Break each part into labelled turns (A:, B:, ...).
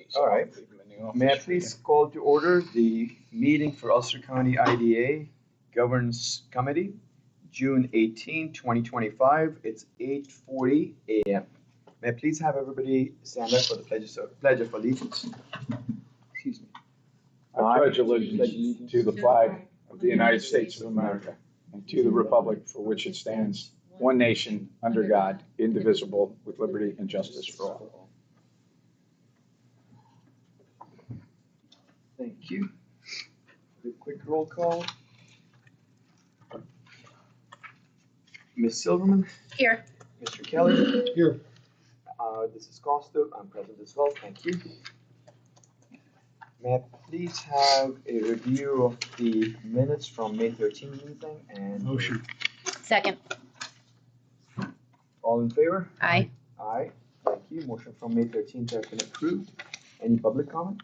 A: so
B: All
A: I'll
B: right.
A: leave them in the office
B: May I
A: for
B: please call to order the meeting for Ulster County IDA Governance Committee, June 18, 2025. It's 8:40 a.m. May I please have everybody stand up for the Pledge of Allegiance? Excuse me.
A: you. I pledge allegiance to the flag of the United States of America and to the republic for which it stands, one nation, under God, indivisible, with liberty and justice for all.
B: Thank you. A quick roll call. Ms. Silverman?
C: Here.
B: Mr. Kelly?
D: Here.
B: This is Costa. I'm present as well. Thank you. May I please have a review of the minutes from May 13 meeting and
D: Motion.
C: Second.
B: all in favor?
C: Aye.
B: Aye. Thank you. Motion from May 13th has been approved. Any public comment?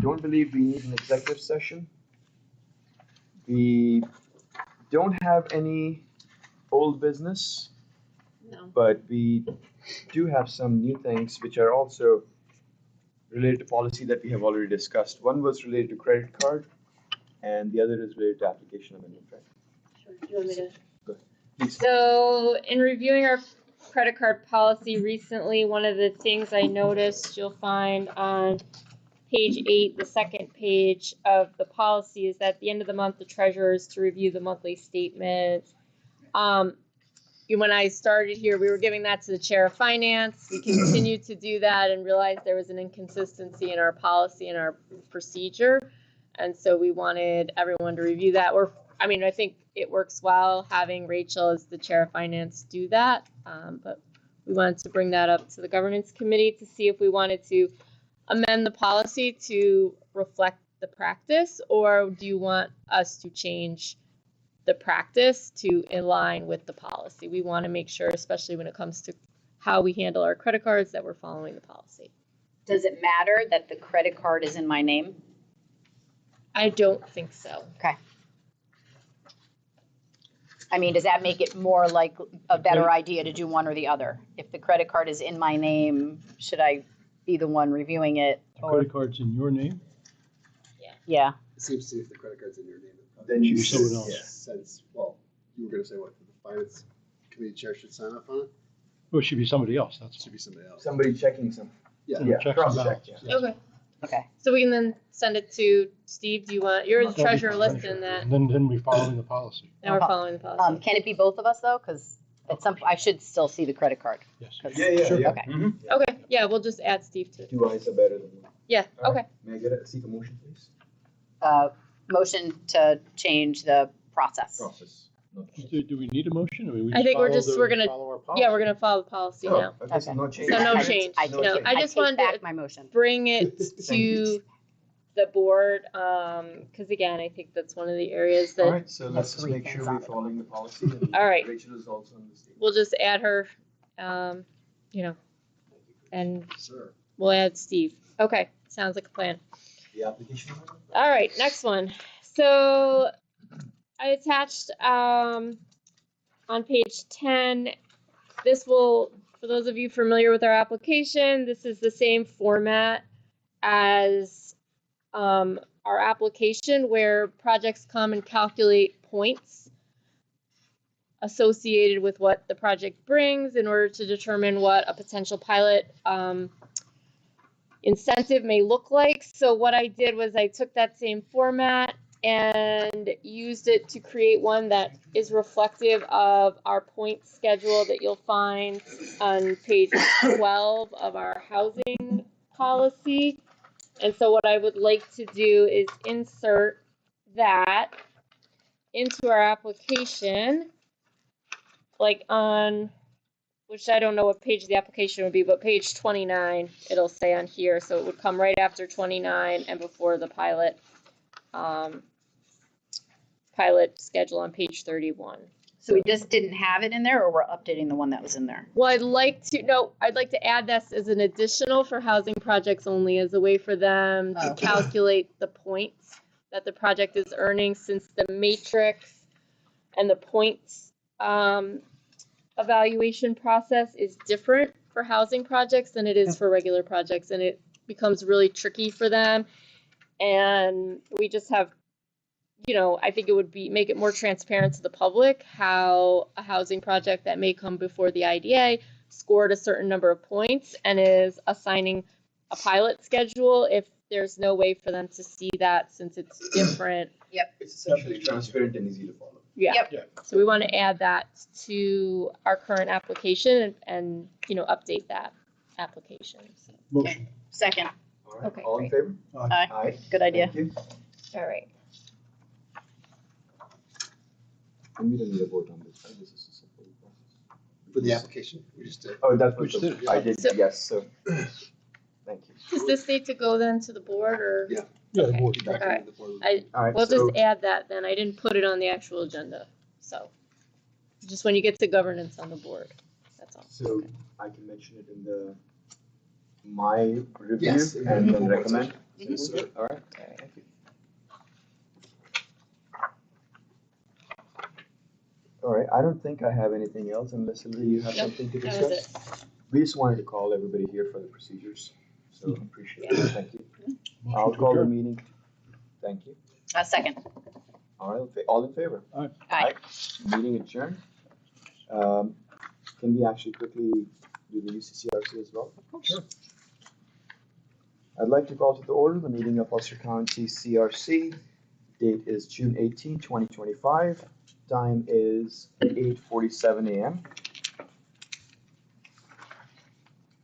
B: Don't believe we need an executive session. We don't have any old business.
C: No.
B: But we do have some new things which are also related to policy that we have already discussed. One was related to credit card, and the other is related to application of a new credit.
C: Sure. Do you want me to?
B: Please.
E: So in reviewing our credit card policy recently, one of the things I noticed you'll find on page 8, the second page of the policy, is that at the end of the month, the treasurer is to review the monthly statement. When I started here, we were giving that to the chair of finance. We continued to do that and realized there was an inconsistency in our policy and our procedure. And so we wanted everyone to review that. I think it works well having Rachel as the chair of finance do that. But we wanted to bring that up to the governance committee to see if we wanted to amend the policy to reflect the practice, or do you want us to change the practice to align with the policy? We want to make sure, especially when it comes to how we handle our credit cards, that we're following the policy.
C: Does it matter that the credit card is in my name?
E: I don't think so.
C: I mean, does that make it more like a better idea to do one or the other? If the credit card is in my name, should I be the one reviewing it?
D: The credit card's in your name?
C: Yeah.
F: It seems to me if the credit card's in your name, it
B: Then
F: probably
B: you
D: Should be someone else.
F: makes sense. Well, you were gonna say what, the finance committee chair should sign off on it?
D: Or it should be somebody else,
F: It
D: that's.
F: should be somebody else.
B: Somebody checking some.
F: Yeah.
B: Yeah,
D: Checks and
B: cross-check,
D: balances,
B: yeah.
D: yes.
E: Okay.
C: Okay.
E: So we can then send it to Steve. Do you want, you're the
D: That'll be
E: treasurer
D: fine.
E: listing that.
D: And then we following the policy,
E: Now we're following the policy.
C: Can it be both of us though? Because at some, I should still see the credit card.
D: yes.
C: 'Cause-
D: Sure.
B: Yeah.
C: Okay.
B: Mhm.
E: Okay, yeah, we'll just add Steve to it.
B: 2 eyes are better than one.
E: Yeah,
B: All right.
E: okay.
B: May I get seek a motion, please?
C: Motion to change the process.
B: Process. not policy.
D: Do we need a motion? We
E: I think we're
D: follow
E: just-
D: the-
E: we're gonna-
D: follow our policy?
E: Yeah, we're gonna follow the policy
B: Oh,
E: now.
B: okay, so no change.
E: So no
C: I-
E: change.
C: I
B: No
C: take-
B: change.
E: I just
C: take
E: wanted
C: back
E: to
C: my motion.
E: bring it
B: Thank you.
E: to the board, because again, I think that's one of the areas
B: All
E: that
B: right, so let's just
C: three
B: make
C: things
B: sure
C: on
B: we're
C: it.
B: following the policy. And
E: All right.
B: Rachel is also on the stage.
E: we'll just add her, and
F: Sir.
E: we'll add Steve. Okay, sounds like a plan.
B: The application.
E: All right, next one. So I attached on page 10, this will, for those of you familiar with our application, this is the same format as our application where projects come and calculate points associated with what the project brings in order to determine what a potential pilot incentive may look like. So what I did was I took that same format and used it to create one that is reflective of our point schedule that you'll find on page 12 of our housing policy. And so what I would like to do is insert that into our application, like on, which I don't know what page the application would be, but page 29, it'll say on here. So it would come right after 29 and before the pilot schedule on page 31.
C: So we just didn't have it in there, or we're updating the one that was in there?
E: Well, I'd like to add this as an additional for housing projects only, as a way for them to calculate the points that the project is earning, since the matrix and the points evaluation process is different for housing projects than it is for regular projects, and it becomes really tricky for them. And we just have, I think it would make it more transparent to the public how a housing project that may come before the IDA scored a certain number of points and is assigning a pilot schedule if there's no way for them to see that since it's different.
B: It's essentially transparent and easy to follow.
E: Yeah.
C: Yep.
E: So we want to add that to our current application and update that application. So,
D: Motion.
C: Second.
B: All right,
E: Okay,
B: all in
E: great.
B: favor?
C: Aye.
B: Aye.
C: Good idea.
B: Thank you.
E: all right.
B: And we don't need a vote on this, right? This is a simple process.
F: For the application, we just did.
B: Oh, that's
D: We
B: what
D: just did it.
B: I did,
E: So-
B: yes, so, thank you.
E: Does this need to go then to the board or?
F: Yeah.
D: Yeah, the
E: Okay.
D: board.
F: Feedback
E: All right.
F: from the board.
B: All right,
E: We'll
B: so,
E: just add that then. I didn't put it on the actual agenda, so. Just when you get to governance on the board, that's all.
B: so I can mention it in my review
F: Yes.
B: and then recommend?
F: Yes, sir.
B: All right, thank you. All right, I don't think I have anything else unless Hillary, you have
E: Nope,
B: something to
E: That was
B: discuss?
E: it.
B: We just wanted to call everybody here for the procedures, so appreciate it, thank you. I'll
D: Motion to
B: call the
D: adjourn.
B: meeting. Thank you.
C: Second.
B: All right, all in favor?
C: Aye.
B: Meeting adjourned. Can we actually quickly do the UCCRC as well?
D: Sure.
B: I'd like to call to the order the meeting of Ulster County CRC. Date is June 18, 2025. Time is 8:47 a.m.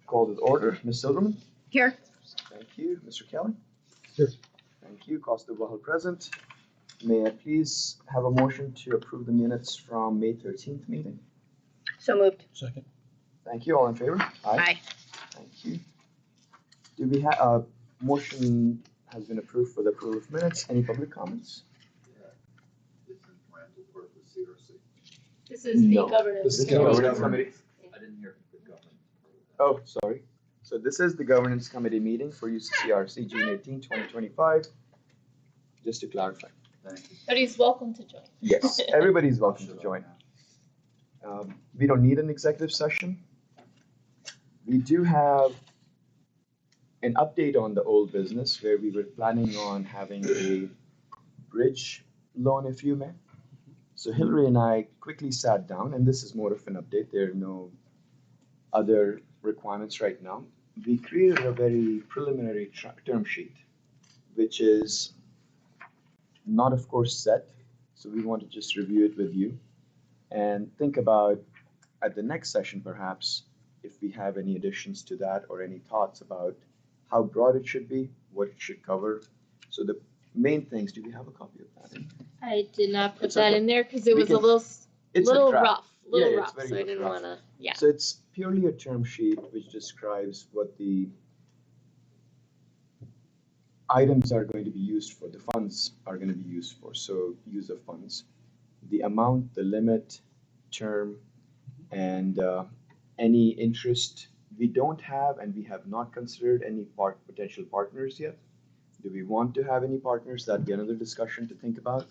B: Call to the order. Ms. Silverman?
C: Here.
B: Thank you. Mr. Kelly?
D: Here.
B: Thank you. Costa Wahal present. May I please have a motion to approve the minutes from May 13th meeting?
C: So moved.
D: Second.
B: Thank you. All in favor?
C: Aye.
B: Thank you. Do we have, motion has been approved for the approval of minutes. Any public comments?
F: It's in Randall for the CRC.
E: This is the
B: No.
E: governance.
F: This is
E: committee.
B: Governance committee.
F: I didn't hear from the government.
B: Oh, sorry. So this is the governance committee meeting for UCCRC, June 18, 2025. Just to clarify.
F: Thank you.
E: But he's welcome to join.
B: Yes, everybody's welcome to join. We don't need an executive session. We do have an update on the old business where we were planning on having a bridge loan, if you may. So Hillary and I quickly sat down, and this is more of an update. There are no other requirements right now. We created a very preliminary term sheet, which is not, of course, set. So we want to just review it with you and think about at the next session, perhaps, if we have any additions to that or any thoughts about how broad it should be, what it should cover. So the main things, do we have a copy of that?
E: I did not put
B: It's
E: that
B: okay.
E: in there because it
B: We
E: was a
B: can-
E: little
B: It's a draft.
E: rough,
B: Yeah, it's
E: rough,
B: very
E: so I didn't
B: rough.
E: wanna, yeah.
B: So it's purely a term sheet which describes what the items are going to be used for, the funds are going to be used for, so use of funds, the amount, the limit, term, and any interest. We don't have and we have not considered any potential partners yet. Do we want to have any partners? That'd be another discussion to think about.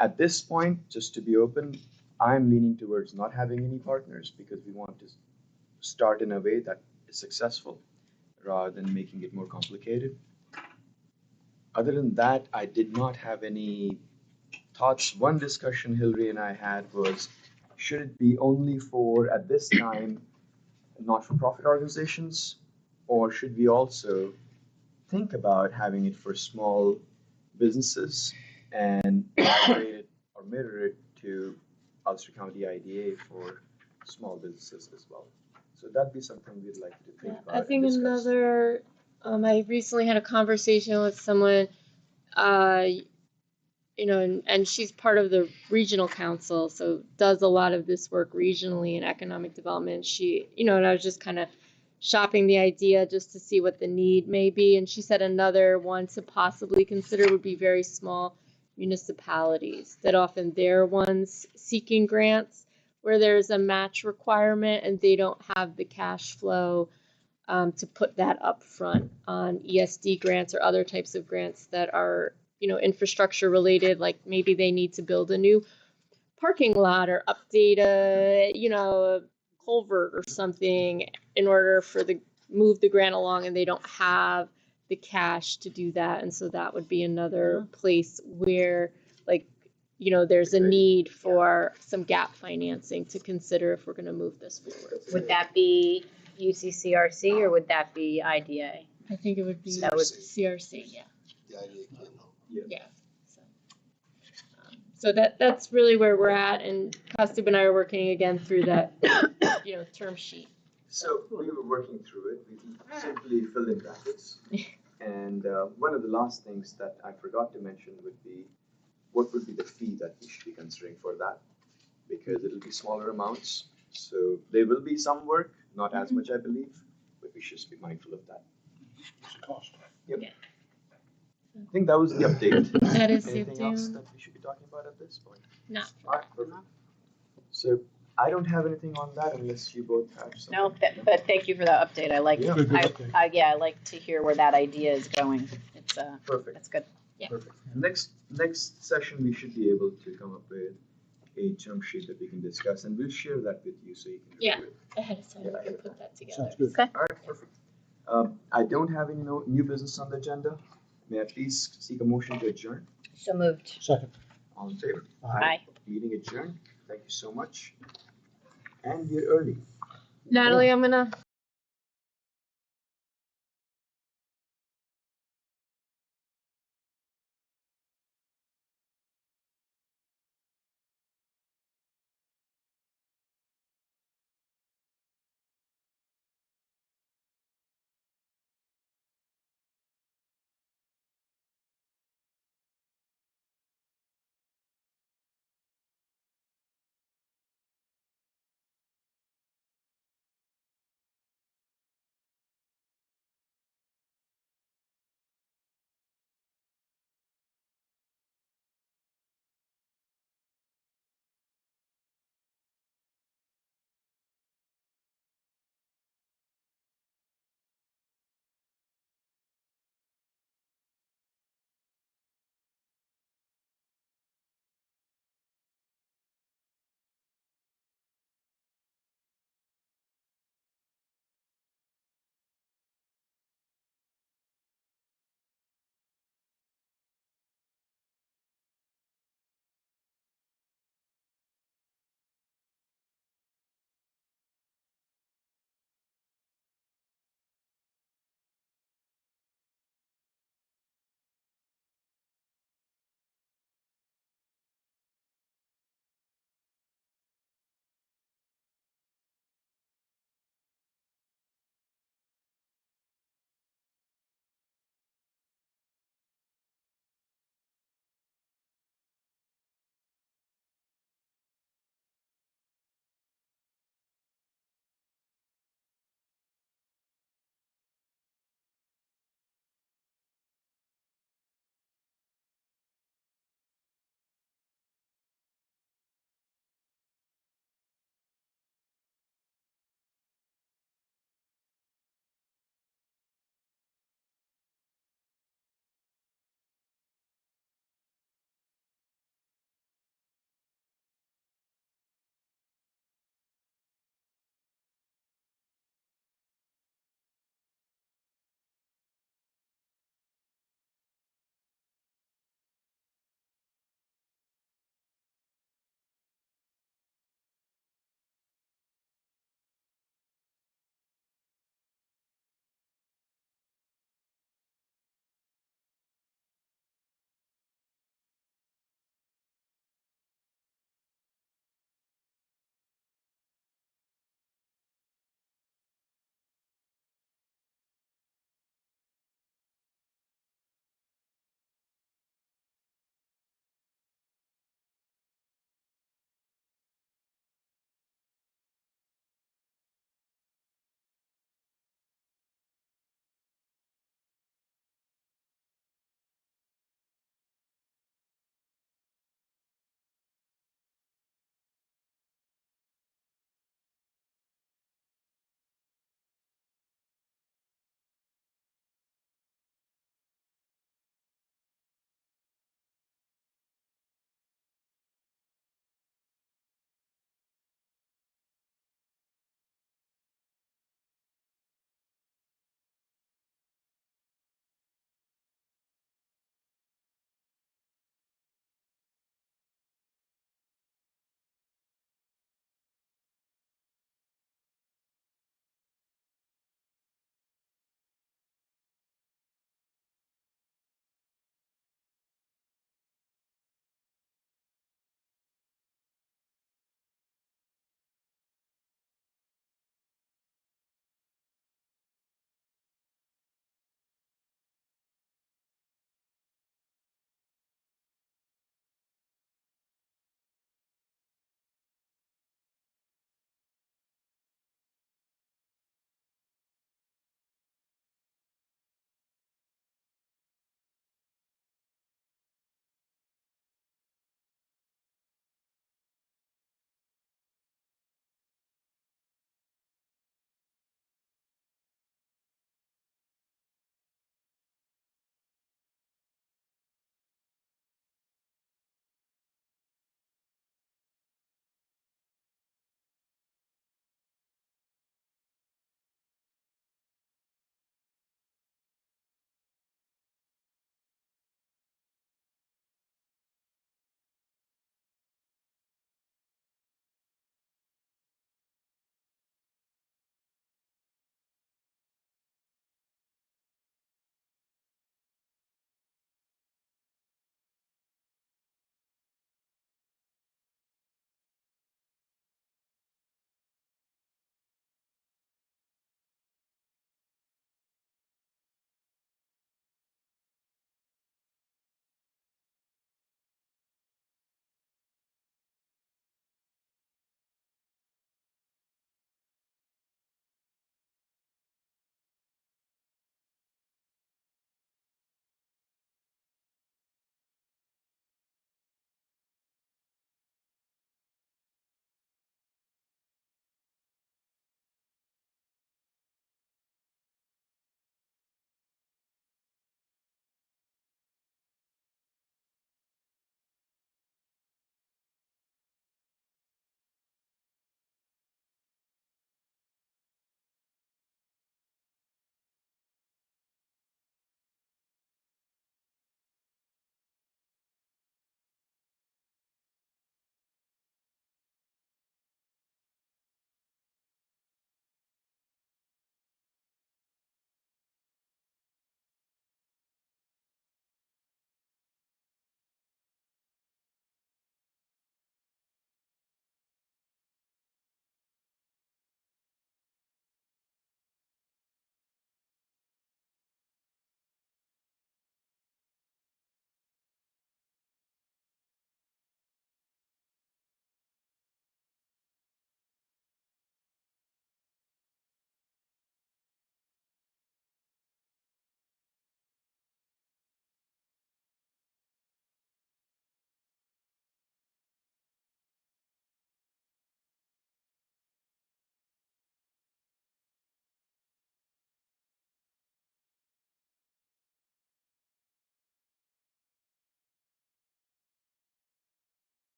B: At this point, just to be open, I'm leaning towards not having any partners because we want to start in a way that is successful rather than making it more complicated. Other than that, I did not have any thoughts. One discussion Hillary and I had was, should it be only for, at this time, not-for-profit organizations, or should we also think about having it for small businesses and migrate it or mirror it to Ulster County IDA for small businesses as well? So that'd be something we'd like to think about.
E: I
B: and
E: think
B: discuss.
E: another, I recently had a conversation with someone, and she's part of the regional council, so does a lot of this work regionally in economic development. She, and I was just kind of shopping the idea just to see what the need may be. And she said another one to possibly consider would be very small municipalities, that often they're ones seeking grants where there's a match requirement and they don't have the cash flow to put that up front on ESD grants or other types of grants that are, infrastructure related, like maybe they need to build a new parking lot or update a culvert or something in order for move the grant along, and they don't have the cash to do that. And so that would be another place where, like, there's a need for some gap financing to consider if we're going to move this forward.
C: Would that be UCCRC or would that be IDA?
E: I think it would be
C: That would-
E: CRC, yeah.
F: The idea can't help.
E: Yeah. So that's really where we're at, and Kostub and I are working again through that, term sheet.
B: So we were working through it, we simply filled in brackets. And one of the last things that I forgot to mention would be, what would be the fee that we should be considering for that? Because it'll be smaller amounts, so there will be some work, not as much, I believe, but we should be mindful of that.
D: It's a cost.
B: I think that was the update.
E: That is the
B: Anything else
E: update.
B: that we should be talking about at this point?
E: No.
B: Alright, perfect. So I don't have anything on that unless you both have something.
C: No, but thank you for the update. I like,
B: Yeah.
D: Good update.
C: I like to hear where that idea is going. It's,
B: Perfect.
C: that's good.
B: Perfect. Next session, we should be able to come up with a term sheet that we can discuss, and we'll share that with you so you can
E: Yeah.
B: review it.
E: Ahead of time, we can put that together.
D: Sounds good.
B: All right, perfect. I don't have any new business on the agenda. May I please seek a motion to adjourn?
C: So moved.
D: Second.
B: All in favor?
C: Aye.
B: Meeting adjourned. Thank you so much. And you're early.
E: Natalie, I'm gonna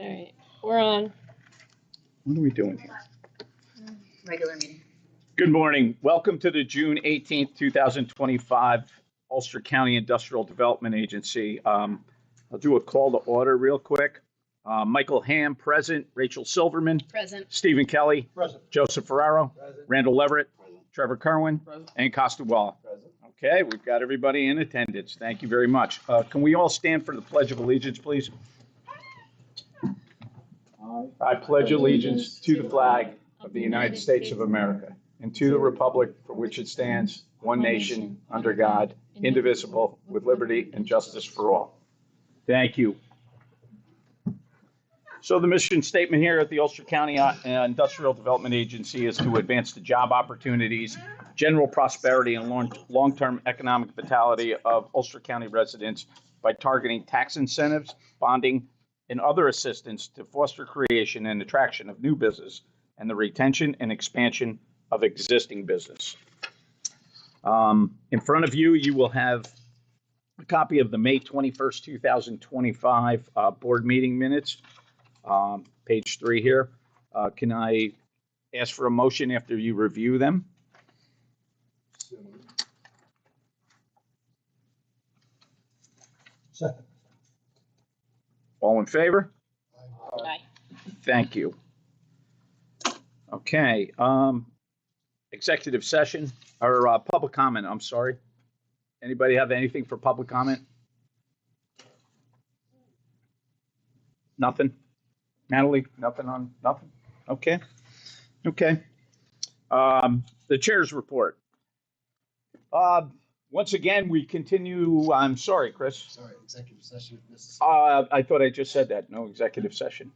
E: All right, we're on.
A: What are we doing here?
C: Regular meeting.
A: Good morning. Welcome to the June 18th, 2025 Ulster County Industrial Development Agency. I'll do a call to order real quick. Michael Ham, present. Rachel Silverman,
C: Present.
A: Stephen Kelly,
D: Present.
A: Joseph Ferraro, Randall Leverett, and Kerwin, and Costa Wall. Okay, we've got everybody in attendance. Thank you very much. Can we all stand for the Pledge of Allegiance, please? I pledge allegiance to the flag of the United States of America and to the republic for which it stands, one nation, under God, indivisible, with liberty and justice for all. Thank you. So the mission statement here at the Ulster County Industrial Development Agency is to advance the job opportunities, general prosperity, and long-term economic vitality of Ulster County residents by targeting tax incentives, bonding, and other assistance to foster creation and attraction of new business and the retention and expansion of existing business. In front of you, you will have a copy of the May 21st, 2025 board meeting minutes. Page 3 here. Can I ask for a motion after you review them?
D: Second.
A: All in favor?
C: Aye.
A: Thank you. Okay. Executive session or public comment. I'm sorry. Anybody have anything for public comment? Nothing? Natalie, nothing on nothing? Okay. Okay. The chair's report. Once again, we continue. I'm sorry, Chris.
F: Sorry, executive session if necessary.
A: I thought I just said that. No executive session.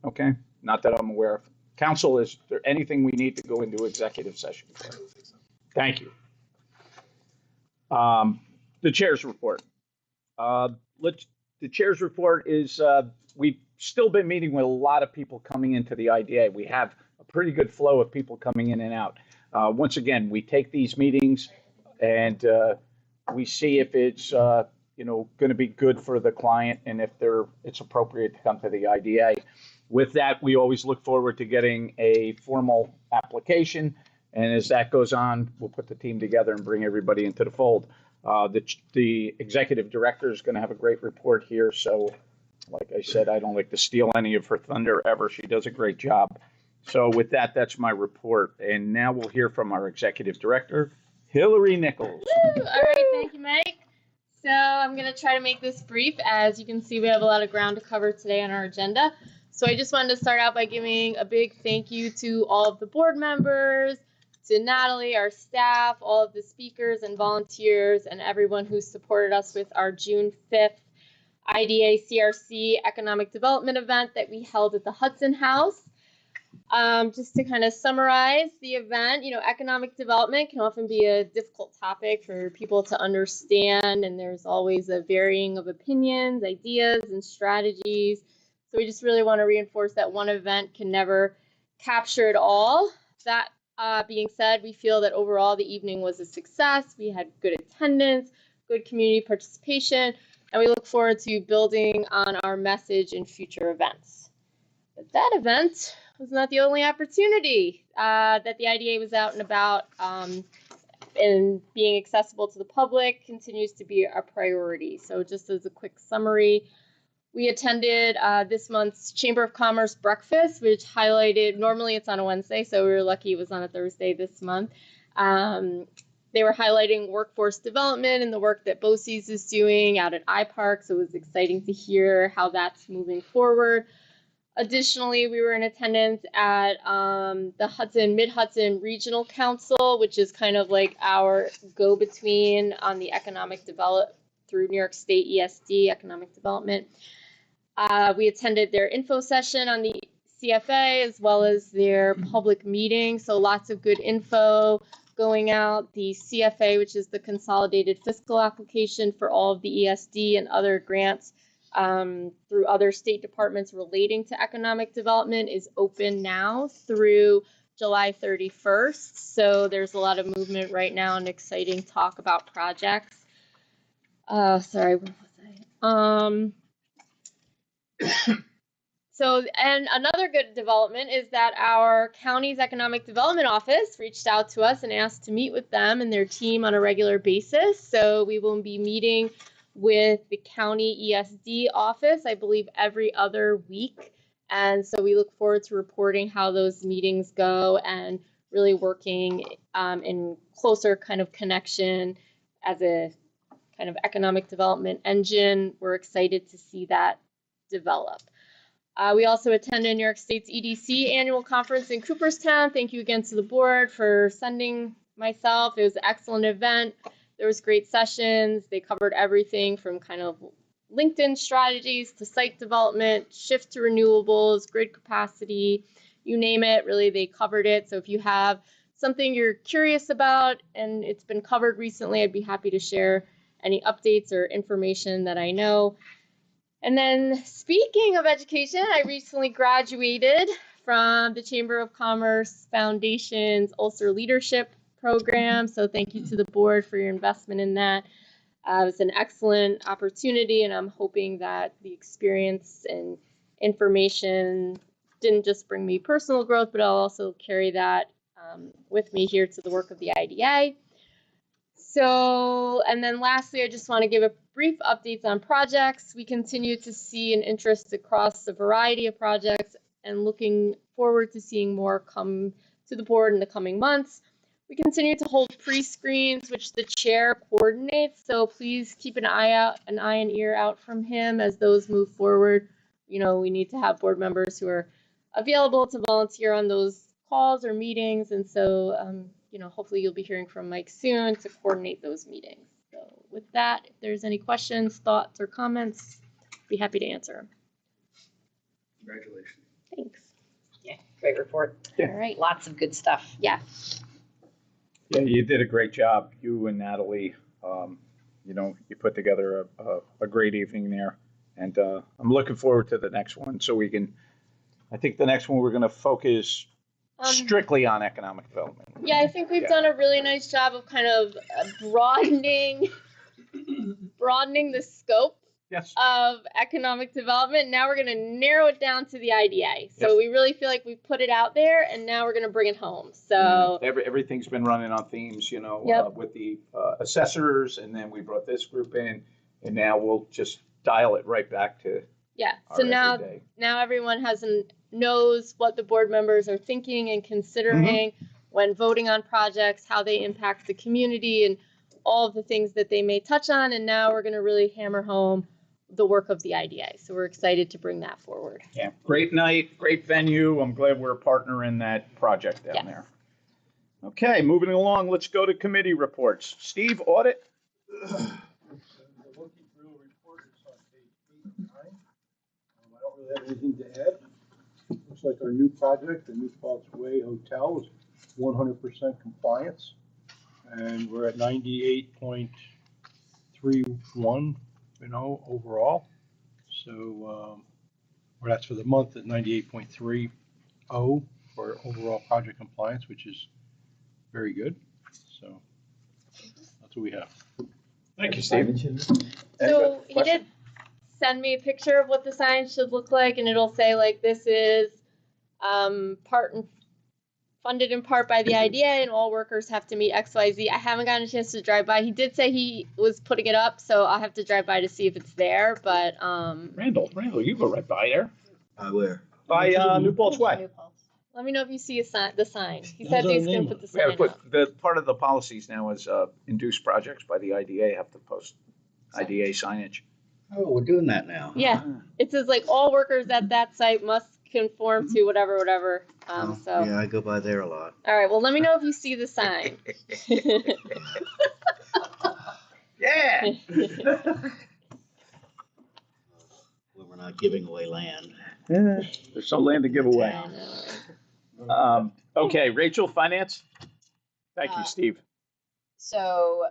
A: Okay. Not that I'm aware of. Council, is there anything we need to go into executive session for?
F: I don't think so.
A: Thank you. The chair's report. The chair's report is we've still been meeting with a lot of people coming into the IDA. We have a pretty good flow of people coming in and out. Once again, we take these meetings and we see if it's going to be good for the client and if it's appropriate to come to the IDA. With that, we always look forward to getting a formal application. And as that goes on, we'll put the team together and bring everybody into the fold. The executive director is going to have a great report here. So, like I said, I don't like to steal any of her thunder ever. She does a great job. So with that, that's my report. And now we'll hear from our executive director, Hillary Nichols.
E: Woo! All right, thank you, Mike. So I'm going to try to make this brief. As you can see, we have a lot of ground to cover today on our agenda. So I just wanted to start out by giving a big thank you to all of the board members, to Natalie, our staff, all of the speakers and volunteers, and everyone who supported us with our June 5th IDA CRC Economic Development event that we held at the Hudson House. Just to kind of summarize the event, economic development can often be a difficult topic for people to understand, and there's always a varying of opinions, ideas, and strategies. So we just really want to reinforce that one event can never capture it all. That being said, we feel that overall the evening was a success. We had good attendance, good community participation, and we look forward to building on our message in future events. But that event was not the only opportunity that the IDA was out and about, and being accessible to the public continues to be a priority. So just as a quick summary, we attended this month's Chamber of Commerce breakfast, which highlighted, normally it's on a Wednesday, so we were lucky it was on a Thursday this month. They were highlighting workforce development and the work that BOCES is doing out at iPark, so it was exciting to hear how that's moving forward. Additionally, we were in attendance at the Mid-Hudson Regional Council, which is kind of like our go-between on the economic development through New York State ESD, economic development. We attended their info session on the CFA as well as their public meeting, so lots of good info going out. The CFA, which is the Consolidated Fiscal Application for all of the ESD and other grants through other state departments relating to economic development, is open now through July 31st. So there's a lot of movement right now and exciting talk about projects. Sorry, what was I? So, and another good development is that our county's economic development office reached out to us and asked to meet with them and their team on a regular basis. So we will be meeting with the county ESD office, I believe, every other week. And so we look forward to reporting how those meetings go and really working in closer kind of connection as a kind of economic development engine. We're excited to see that develop. We also attended New York State's EDC annual conference in Cooperstown. Thank you again to the board for sending myself. It was an excellent event. There was great sessions. They covered everything from kind of LinkedIn strategies to site development, shift to renewables, grid capacity, you name it. Really, they covered it. So if you have something you're curious about and it's been covered recently, I'd be happy to share any updates or information that I know. And then speaking of education, I recently graduated from the Chamber of Commerce Foundation's Ulster Leadership Program. So thank you to the board for your investment in that. It was an excellent opportunity, and I'm hoping that the experience and information didn't just bring me personal growth, but I'll also carry that with me here to the work of the IDA. So, and then lastly, I just want to give a brief updates on projects. We continue to see an interest across a variety of projects and looking forward to seeing more come to the board in the coming months. We continue to hold pre-screens, which the chair coordinates, so please keep an eye and ear out from him as those move forward. You know, we need to have board members who are available to volunteer on those calls or meetings, and so you know, hopefully you'll be hearing from Mike soon to coordinate those meetings. So with that, if there's any questions, thoughts, or comments, be happy to answer them.
B: Congratulations.
E: Thanks.
C: Yeah, great report.
A: Yeah.
E: All right.
C: Lots of good stuff.
E: Yeah.
A: Yeah, you did a great job, you and Natalie. You know, you put together a great evening there. And I'm looking forward to the next one so we can, I think the next one we're going to focus strictly on economic development.
E: Yeah, I think we've done a really nice job of kind of broadening the scope
A: Yes.
E: of economic development. Now we're going to narrow it down to the IDA. So
A: Yes.
E: we really feel like we put it out there, and now we're going to bring it home. So
A: Everything's been running on themes, you know,
E: Yep.
A: with the assessors, and then we brought this group in, and now we'll just dial it right back to
E: yeah,
A: our
E: so now
A: everyday.
E: everyone knows what the board members are thinking and considering when voting on projects, how they impact the community, and all of the things that they may touch on. And now we're going to really hammer home the work of the IDA. So we're excited to bring that forward.
A: Yeah, great night, great venue. I'm glad we're a partner in that project down
E: Yes.
A: there. Okay, moving along, let's go to committee reports. Steve, audit?
D: The working through report is on page 8 and 9. I don't really have anything to add. Looks like our new project, the New Paltz Way Hotel, is 100% compliance. And we're at 98.31, you know, overall. So, or that's for the month at 98.30 for overall project compliance, which is very good. So that's what we have.
A: Thank you, Steve.
E: So he did send me a picture of what the sign should look like, and it'll say like this is funded in part by the IDA, and all workers have to meet XYZ. I haven't gotten a chance to drive by. He did say he was putting it up, so I'll have to drive by to see if it's there. But
A: Randall, you go right by there.
F: Where?
A: By New Paltz Way.
E: let me know if you see the sign. He said
D: How's
E: he's
D: our
E: going
D: name
E: to put the
A: We have
E: sign
A: to
E: up.
A: put, the part of the policies now is induced projects by the IDA have to post IDA signage.
G: Oh, we're doing that now.
E: Yeah, it says like all workers at that site must conform to whatever.
G: Oh,
E: So,
G: yeah, I go by there a lot.
E: all right. Well, let me know if you see the sign.
A: Yeah.
G: When we're not giving away land.
A: There's some land to give away.
E: I know.
A: Okay, Rachel, finance? Thank you, Steve.
C: So,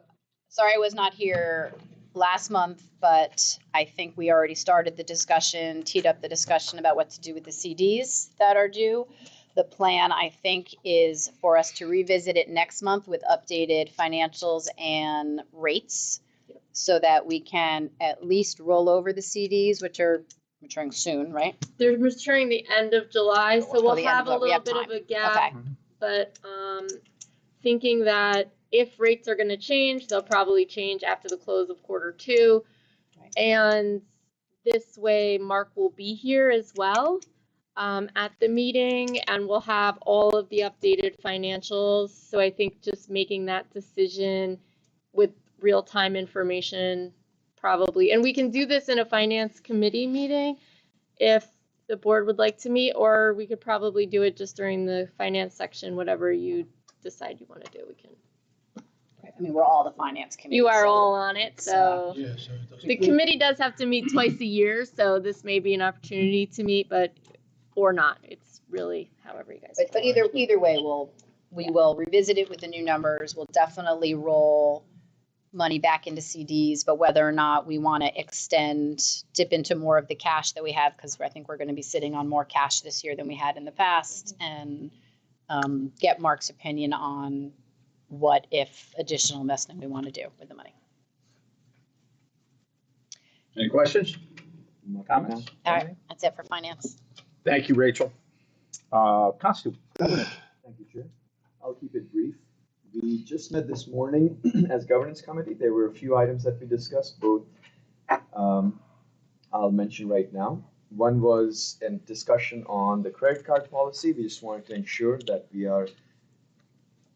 C: sorry I was not here last month, but I think we already started the discussion, teed up the discussion about what to do with the CDs that are due. The plan, I think, is for us to revisit it next month with updated financials and rates so that we can at least roll over the CDs, which are maturing soon, right?
E: They're maturing the end of July, so
C: Oh,
E: we'll
C: the end
E: have
C: of
E: a
C: July. We
E: little
C: have
E: bit
C: time.
E: of a gap.
C: Okay.
E: But thinking that if rates are going to change, they'll probably change after the close of Q2.
C: Right.
E: And this way, Mark will be here as well at the meeting, and we'll have all of the updated financials. So I think just making that decision with real-time information probably, and we can do this in a finance committee meeting if the board would like to meet, or we could probably do it just during the finance section, whatever you decide you want to do, we can.
C: I mean, we're all the finance committee.
E: You are
C: so-
E: all on it, so.
D: Yeah, so it doesn't.
E: The committee does have to meet twice a year, so this may be an opportunity to meet, but, or not, it's really however you guys.
C: But either way, we will revisit it with the new numbers. We'll definitely roll money back into CDs, but whether or not we want to dip into more of the cash that we have, because I think we're going to be sitting on more cash this year than we had in the past, and get Mark's opinion on what, if additional investment we want to do with the money.
A: Any questions? Comments?
C: All right, that's it for finance.
A: Thank you, Rachel. Constable.
B: Thank you, Chair. I'll keep it brief. We just met this morning as governance committee. There were a few items that we discussed, both I'll mention right now. One was a discussion on the credit card policy. We just wanted to ensure that we are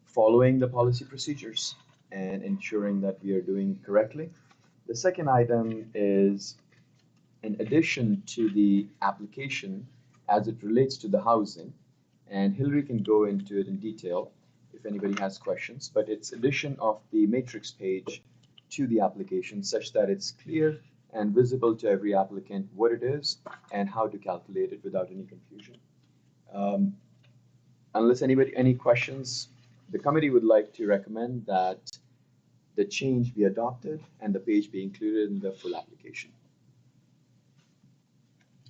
B: following the policy procedures and ensuring that we are doing correctly. The second item is in addition to the application as it relates to the housing, and Hillary can go into it in detail if anybody has questions, but it's addition of the matrix page to the application such that it's clear and visible to every applicant what it is and how to calculate it without any confusion. Unless any questions, the committee would like to recommend that the change be adopted and the page be included in the full application.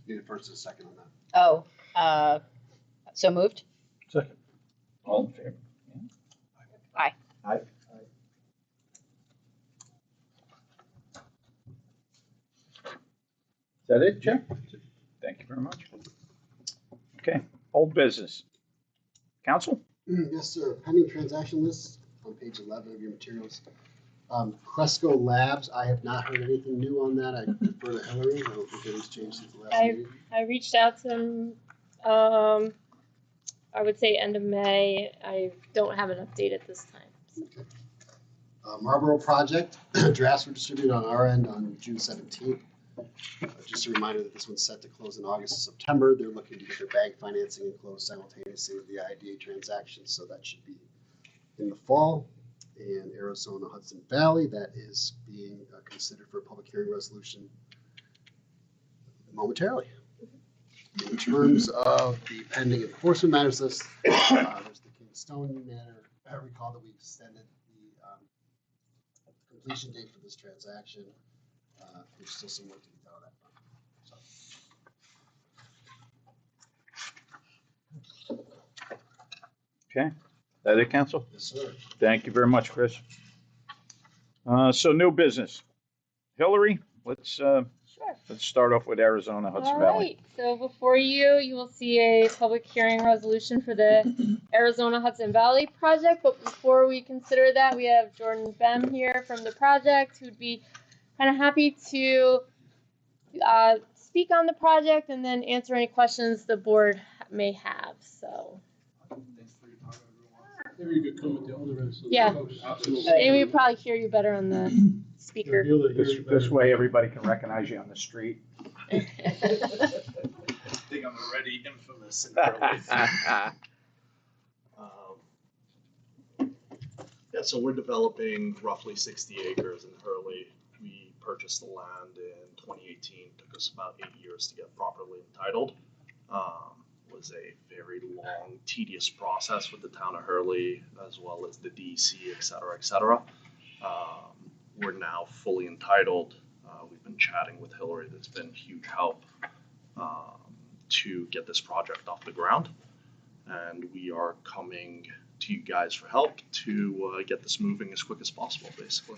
F: Need a first and a second on that.
C: Oh, so moved?
D: Second.
A: All in favor?
C: Aye.
B: Aye.
A: Is that it, Chair? Thank you very much. Okay, old business. Council?
F: Yes, sir. Pending transaction list on page 11 of your materials. Cresco Labs, I have not heard anything new on that. I defer to Hillary. I don't think anything's changed since the last meeting.
E: I reached out to them, I would say end of May. I don't have an update at this time. So.
F: Marlboro Project, drafts were distributed on our end on June 17th. Just a reminder that this one's set to close in August and September. They're looking to get their bank financing and close simultaneously with the IDA transaction, so that should be in the fall. And Arizona Hudson Valley, that is being considered for a public hearing resolution momentarily. In terms of the pending enforcement matters list, there's the Kingstone matter. I recall that we extended the completion date for this transaction. There's still some work to be done on that front.
A: Okay, that it, Council?
F: Yes, sir.
A: Thank you very much, Chris. So new business. Hillary, let's start off with Arizona Hudson
E: All
A: Valley.
E: right, so before you will see a public hearing resolution for the Arizona Hudson Valley project, but before we consider that, we have Jordan Bem here from the project who'd be kind of happy to speak on the project and then answer any questions the board may have, so.
D: Maybe you could come at the other end. so the
E: Yeah.
D: folks-
E: Maybe we probably hear you better on the speaker.
D: You'll be able to hear you
A: This
D: better.
A: way everybody can recognize you on the street.
H: I think I'm already infamous in Hurley. Yeah, so we're developing roughly 60 acres in Hurley. We purchased the land in 2018. Took us about 8 years to get properly entitled. Was a very long, tedious process with the town of Hurley, as well as the DEC, et cetera, et cetera. We're now fully entitled. We've been chatting with Hillary. That's been huge help to get this project off the ground. And we are coming to you guys for help to get this moving as quick as possible, basically.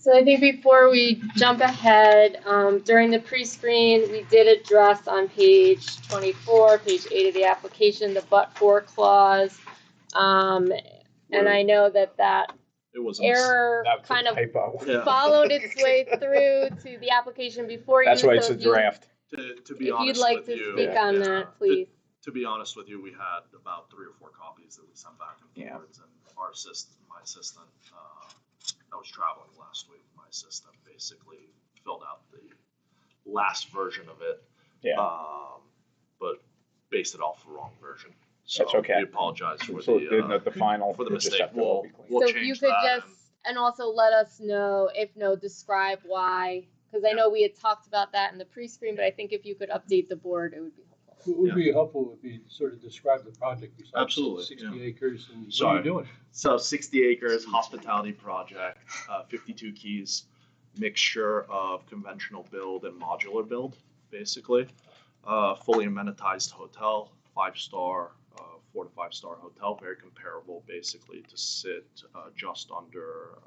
E: So I think before we jump ahead, during the pre-screen, we did address on page 24, page 8 of the application, the but-for clause. And I know that
H: It was
E: error
A: That was a
E: kind of
A: typo.
H: Yeah.
E: followed its way through to the application before you.
A: That's why it's
E: so
A: a
E: if you-
A: draft.
H: To be
E: If
H: honest
E: you'd like
H: with
E: to
H: you,
E: speak on that, please.
H: To be honest with you, we had about 3 or 4 copies that we sent back and
A: Yeah.
H: forwards, and my assistant, I was traveling last week. My assistant basically filled out the last version of it,
A: Yeah.
H: but based it off the wrong version. So
A: That's okay.
H: We apologize for
A: So the
H: the
A: final.
H: for the
A: it just
H: mistake.
A: have to all be clean.
H: We'll
E: So if you
H: change
E: could
H: that
E: just, and also let us know, if no, describe why, because I know we had talked about that in the pre-screen, but I think if you could update the board, it would be helpful.
D: It would be helpful if you sort of describe the project besides
H: Absolutely,
D: 60
H: yeah.
D: acres and what are
H: Sorry.
D: you doing?
H: So 60 acres, hospitality project, 52 keys, mixture of conventional build and modular build, basically. Fully amenitized hotel, 5-star, 4 to 5-star hotel, very comparable basically to sit just under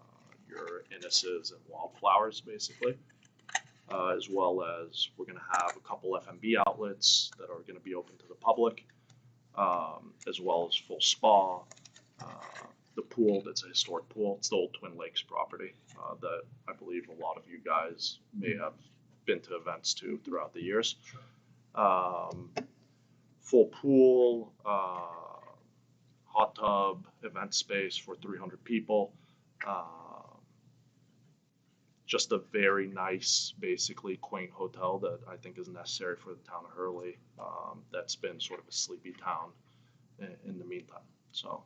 H: your Innis's and Wildflowers, basically. As well as we're going to have a couple F&B outlets that are going to be open to the public, as well as full spa. The pool, that's a historic pool. It's the old Twin Lakes property that I believe a lot of you guys may have been to events to throughout the years. Full pool, hot tub, event space for 300 people. Just a very nice, basically quaint hotel that I think is necessary for the town of Hurley. That's been sort of a sleepy town in the meantime. So,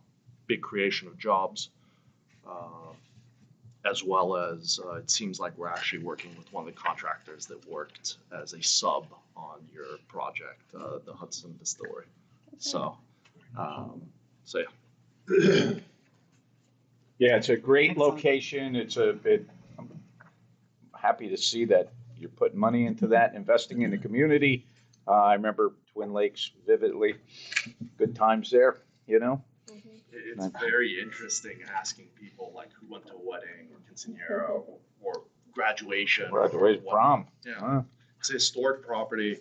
H: big creation of jobs, as well as it seems like we're actually working with one of the contractors that worked as a sub on your project, the Hudson Distillery. So yeah.
A: Yeah, it's a great location. I'm happy to see that you're putting money into that, investing in the community. I remember Twin Lakes vividly. Good times there, you know?
H: It's very interesting asking people like who went to a wedding or quinceanera or graduation.
A: Graduated
H: or
A: prom.
H: Yeah.
A: Huh.
H: It's a historic property.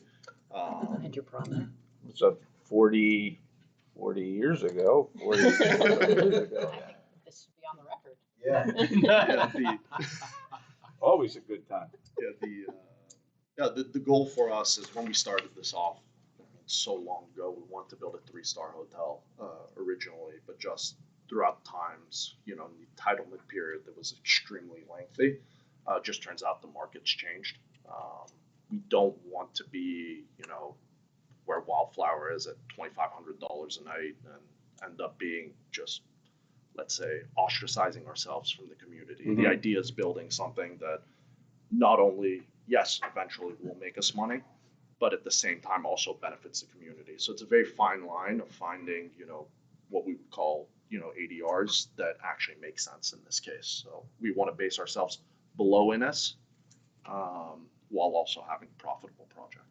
C: And your prom there.
A: It was a 40 years ago. 40 years ago.
C: I think this should be on the record.
F: Yeah.
A: Always a good time.
H: The goal for us is when we started this off so long ago, we wanted to build a 3-star hotel originally, but just throughout times, the entitlement period that was extremely lengthy, just turns out the market's changed. We don't want to be, where Wildflower is at $2,500 a night and end up being just, let's say, ostracizing ourselves from the community.
A: Mm-hmm.
H: The idea is building something that not only, yes, eventually will make us money, but at the same time also benefits the community. So it's a very fine line of finding, what we would call, ADRs that actually make sense in this case. So we want to base ourselves below Innis, while also having a profitable project.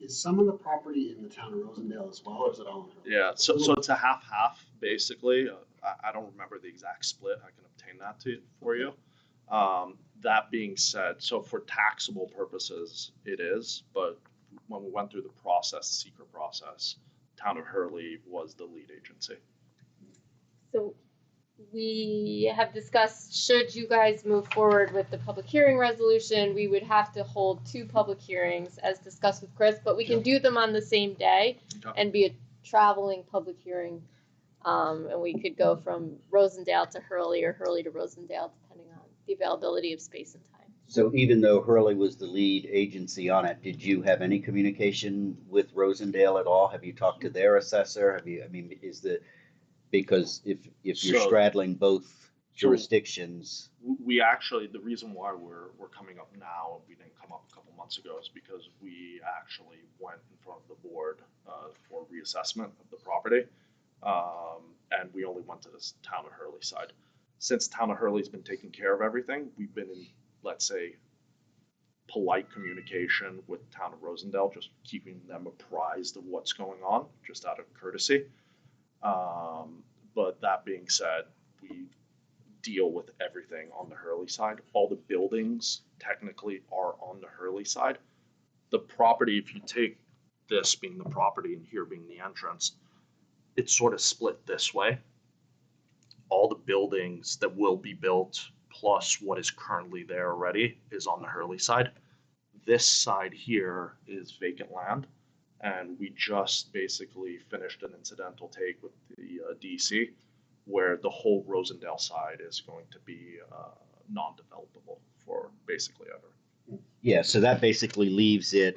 F: Is some of the property in the town of Rosendale as well, or is it all in Hurley?
H: Yeah, so it's a half-half, basically. I don't remember the exact split. I can obtain that for you. That being said, so for taxable purposes, it is, but when we went through the process, secret process, town of Hurley was the lead agency.
E: So we have discussed, should you guys move forward with the public hearing resolution, we would have to hold 2 public hearings as discussed with Chris, but we can do them on the same day
H: Okay.
E: and be a traveling public hearing. And we could go from Rosendale to Hurley or Hurley to Rosendale, depending on the availability of space and time.
G: So even though Hurley was the lead agency on it, did you have any communication with Rosendale at all? Have you talked to their assessor? Because if you're
H: So-
G: straddling both jurisdictions,
H: We actually, the reason why we're coming up now, we didn't come up a couple months ago, is because we actually went in front of the board for reassessment of the property. And we only went to this town of Hurley side. Since town of Hurley's been taking care of everything, we've been in, let's say, polite communication with town of Rosendale, just keeping them apprised of what's going on, just out of courtesy. But that being said, we deal with everything on the Hurley side. All the buildings technically are on the Hurley side. The property, if you take this being the property and here being the entrance, it's sort of split this way. All the buildings that will be built plus what is currently there already is on the Hurley side. This side here is vacant land, and we just basically finished an incidental take with the DC, where the whole Rosendale side is going to be non-developable for basically ever.
G: Yeah, so that basically leaves it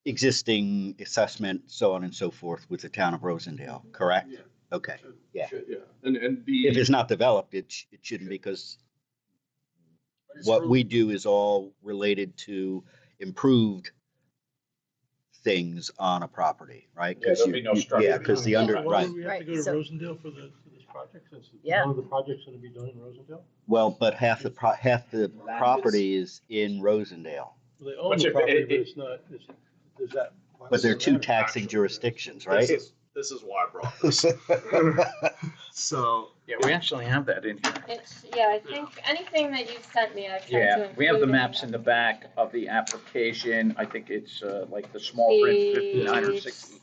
G: existing assessment, so on and so forth, with the town of Rosendale, correct?
F: Yeah.
G: Okay, yeah.
H: Yeah, and the
G: If it's not developed, it shouldn't, because what we do is all related to improved things on a property, right?
A: Yeah, there'll be no structure.
G: Yeah, because the under,
D: Why
G: right,
D: would we have to go to
C: Right, so-
D: Rosendale for this project, since
C: Yeah.
D: none of the project's gonna be done in Rosendale?
G: well, but half the property is in Rosendale,
D: Well, they own
A: Which
D: the
A: if
D: property,
A: it-
D: but it's not, does that? why
G: but they're
D: does it
G: two
D: matter?
G: taxing jurisdictions, right?
H: this is why I brought this. So
A: Yeah, we actually have that in here.
E: Yeah, I think anything that you sent me, I've tried to
A: Yeah, we have the
E: include
A: maps in the back of the application. I think it's like the small print, 59 or 60.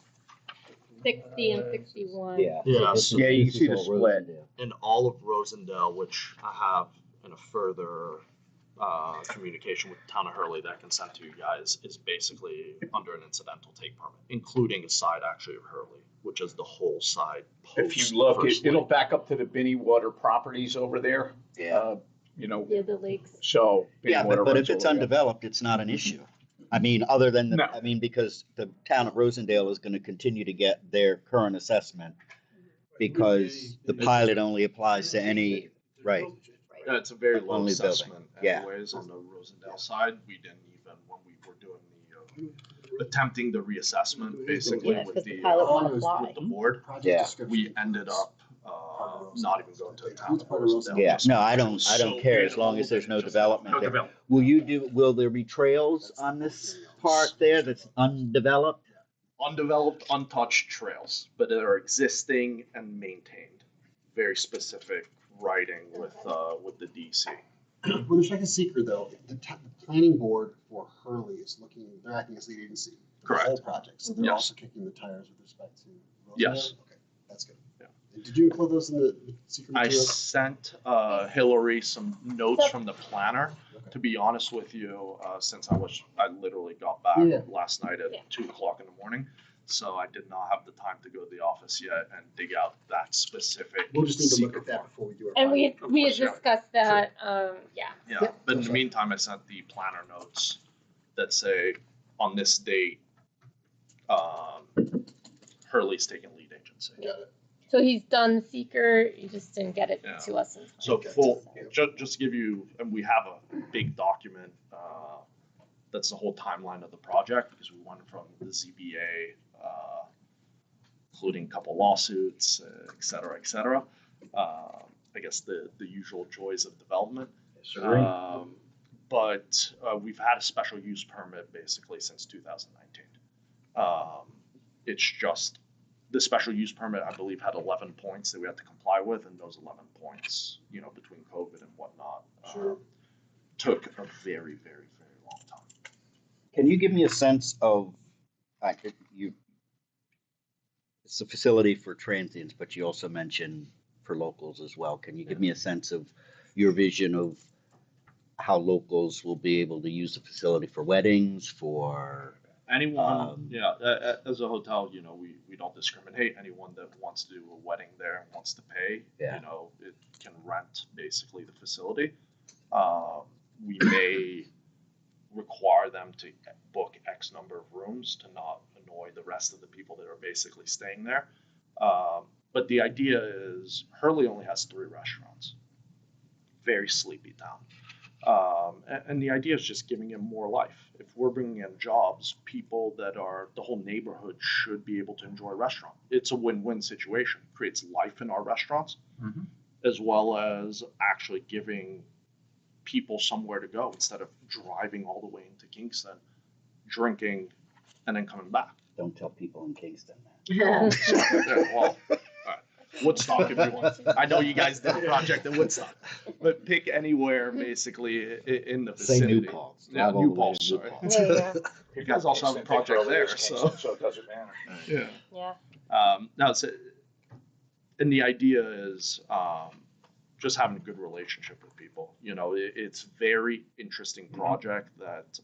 E: 60 and 61.
G: Yeah.
H: Yeah,
G: This
H: so
G: is-
A: Yeah, you
G: this
A: can see
G: is
A: the
G: all
A: split.
G: Rosendale.
H: in all of Rosendale, which I have in a further communication with the town of Hurley that I can send to you guys, is basically under an incidental take permit, including a side actually of Hurley, which is the whole side.
A: If
H: post
A: you look,
H: First
A: it'll
H: Lake.
A: back up to the Binney Water properties over there.
G: Yeah.
A: You know,
E: Yeah, the lakes.
A: so. Binney
G: Yeah,
A: Water
G: but
A: runs
G: if it's
A: over there.
G: undeveloped, it's not an issue. I mean, other than
A: No.
G: I mean, because the town of Rosendale is gonna continue to get their current assessment, because the pilot only applies to any, right,
H: Yeah, it's a very low
G: Only building,
H: assessment
G: yeah.
H: anyways on the Rosendale side. We didn't even, when we were doing attempting the reassessment basically
C: Yeah,
H: with
C: 'cause the
H: the,
C: pilot
H: uh,
C: won't apply.
H: with the board,
F: Project
G: Yeah.
F: description
H: we ended up not even going to the town of Rosendale.
G: yeah,
H: just
G: no, I
H: because
G: don't
H: it was so
G: care
H: big
G: as long as there's no
H: just
G: development
A: No
G: there.
A: development.
G: Will there be trails on this part there that's undeveloped?
H: Undeveloped, untouched trails, but that are existing and maintained. Very specific writing with the DC.
F: With respect to seeker though, the planning board for Hurley is looking, they're acting as lead agency for the whole
H: Correct.
F: project, so they're
H: Yes.
F: also kicking the tires with respect to Rosendale?
H: Yes.
F: Okay, that's good.
H: Yeah.
F: And did you include those in the secret
H: I
F: materials?
H: sent Hillary some notes from the planner.
F: Okay.
H: To be honest with you, since I literally got back
F: Yeah.
H: last night at
E: Yeah.
H: 2 o'clock in the morning, so I did not have the time to go to the office yet and dig out that specific.
F: We'll just need to look
H: secret
F: at that
H: form.
F: before we do our.
E: And we
F: final.
E: had, we had
H: course, yeah.
E: discussed that, yeah.
H: Yeah,
F: Yep.
H: but in the meantime, I sent the planner notes that say on this date, Hurley's taking lead agency.
F: Got it.
E: So he's done the seeker, you just didn't get it
H: Yeah.
E: to us in time.
H: So
F: Okay.
H: just to give you, and we have a big document, that's the whole timeline of the project, because we went from the ZBA, including a couple lawsuits, et cetera, et cetera. I guess the usual joys of development. But we've had a special use permit basically since 2019. It's just, the special use permit, I believe, had 11 points that we had to comply with, and those 11 points, between COVID and whatnot,
F: Sure.
H: took a very, very, very long time.
G: Can you give me a sense of, it's a facility for transients, but you also mentioned for locals as well. Can you give me a sense of your vision of how locals will be able to use the facility for weddings, for,
H: Anyone, as a hotel, we don't discriminate. Anyone that wants to do a wedding there and wants to pay,
G: Yeah.
H: it can rent basically the facility. We may require them to book X number of rooms to not annoy the rest of the people that are basically staying there. But the idea is Hurley only has 3 restaurants. Very sleepy town. And the idea is just giving it more life. If we're bringing in jobs, people that are, the whole neighborhood should be able to enjoy a restaurant. It's a win-win situation. Creates life in our restaurants,
A: Mhm.
H: as well as actually giving people somewhere to go instead of driving all the way into Kingston, drinking, and then coming back.
G: don't tell people in Kingston that.
H: Yeah, well, Woodstock if you want. I know you guys did a project in Woodstock, but pick anywhere basically in the
G: Say
H: vicinity.
G: New Paltz.
H: Yeah,
G: Drive all
H: New
G: the way
H: Paltz,
G: to New
H: sorry.
G: Paltz.
E: There you go.
H: You guys also have a project there, so.
A: So it doesn't matter.
H: Yeah.
E: Yeah.
H: No, and the idea is just having a good relationship with people. You know, it's very interesting project that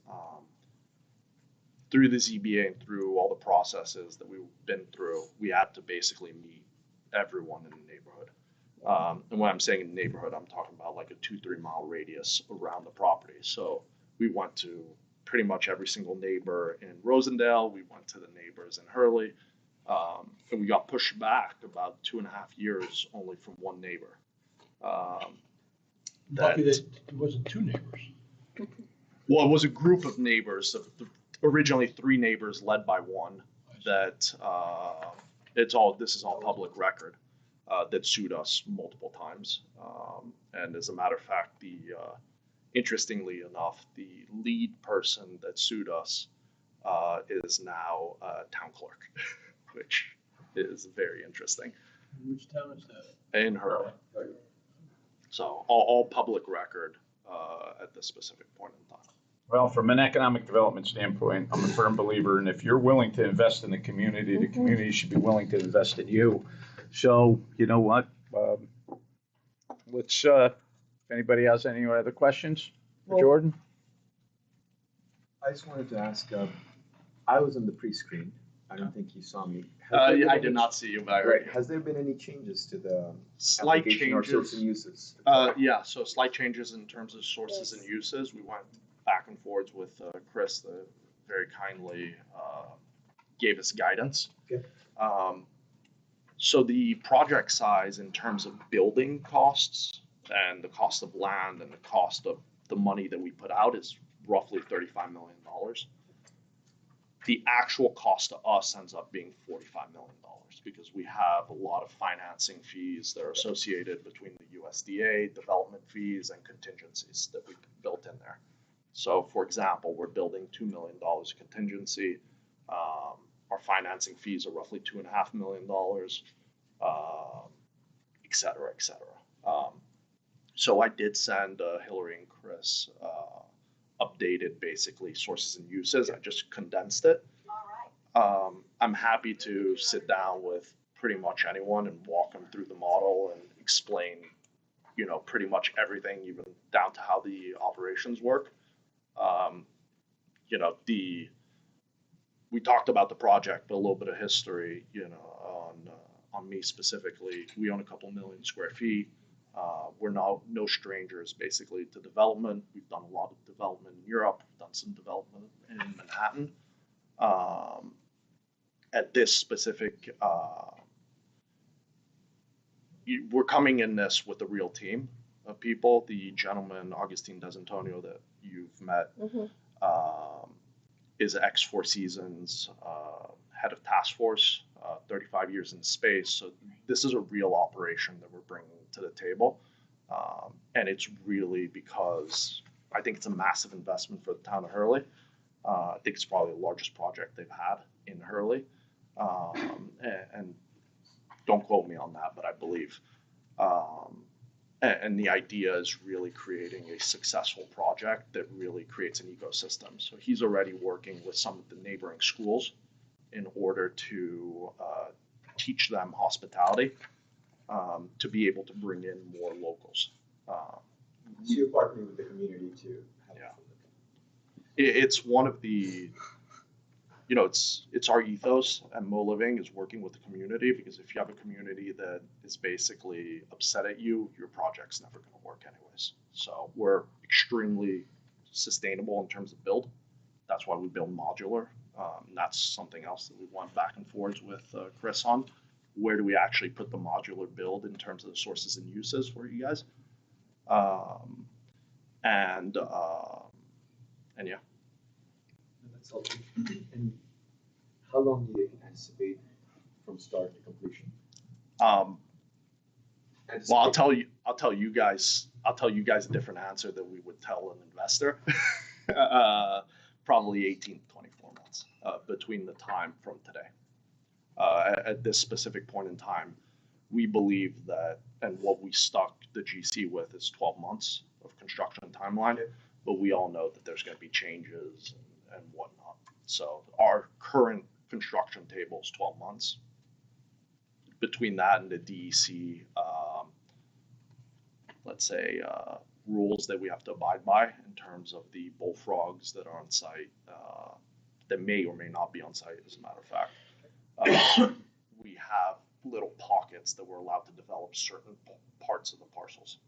H: through the ZBA and through all the processes that we've been through, we had to basically meet everyone in the neighborhood. And when I'm saying in the neighborhood, I'm talking about like a 2-3 mile radius around the property. So we went to pretty much every single neighbor in Rosendale. We went to the neighbors in Hurley. And we got pushed back about 2.5 years only from one neighbor.
D: Lucky that it wasn't two neighbors.
H: Well, it was a group of neighbors, originally 3 neighbors led by one that this is all public record, that sued us multiple times. And as a matter of fact, interestingly enough, the lead person that sued us is now a town clerk, which is very interesting.
D: Which town is that?
H: In Hurley. So all public record at this specific point in time.
A: Well, from an economic development standpoint, I'm a firm believer, and if you're willing to invest in the community should be willing to invest in you. So, you know what? Let's, if anybody has any other questions for
B: Well-
A: Jordan?
B: I just wanted to ask, I was on the pre-screen. I don't think you saw me. Has there been
H: I
B: any
H: did not see you back.
B: Right, has there been any changes to the
H: Slight
B: application or source
H: changes.
B: and uses?
H: Yeah, so slight changes in terms of sources and uses. We went back and forwards with Chris, that very kindly gave us guidance.
B: Okay.
H: So the project size in terms of building costs and the cost of land and the cost of the money that we put out is roughly $35 million. The actual cost to us ends up being $45 million because we have a lot of financing fees that are associated between the USDA, development fees, and contingencies that we built in there. So, for example, we're building $2 million contingency. Our financing fees are roughly $2.5 million, et cetera, et cetera. So I did send Hillary and Chris updated basically sources and uses. I just condensed it. I'm happy to sit down with pretty much anyone and walk them through the model and explain, you know, pretty much everything, even down to how the operations work. You know, we talked about the project, but a little bit of history, you know, on me specifically. We own a couple million square feet. We're no strangers basically to development. We've done a lot of development in Europe. We've done some development in Manhattan. At this specific, we're coming in this with a real team of people. The gentleman, Augustine Desantonio, that you've met, is ex Four Seasons head of task force, 35 years in space. So this is a real operation that we're bringing to the table. And it's really because I think it's a massive investment for the town of Hurley. I think it's probably the largest project they've had in Hurley. And don't quote me on that, but I believe. And the idea is really creating a successful project that really creates an ecosystem. So he's already working with some of the neighboring schools in order to teach them hospitality, to be able to bring in more locals.
B: So you're partnering with the community to have
H: Yeah. It's one of the, you know, it's our ethos at Mo Living is working with the community, because if you have a community that is basically upset at you, your project's never going to work anyways. So we're extremely sustainable in terms of build. That's why we build modular. And that's something else that we went back and forth with Chris on. Where do we actually put the modular build in terms of the sources and uses for you guys? And yeah.
B: That's helpful. And how long do you anticipate from start to completion?
H: Well, I'll tell you guys a different answer than we would tell an investor. Probably 18 to 24 months between the time from today. At this specific point in time, we believe that, and what we stuck the GC with is 12 months of construction timeline, but we all know that there's going to be changes and whatnot. So our current construction table is 12 months. Between that and the DEC, let's say, rules that we have to abide by in terms of the bullfrogs that are on site, that may or may not be on site, as a matter of fact. We have little pockets that we're allowed to develop certain parts of the parcels.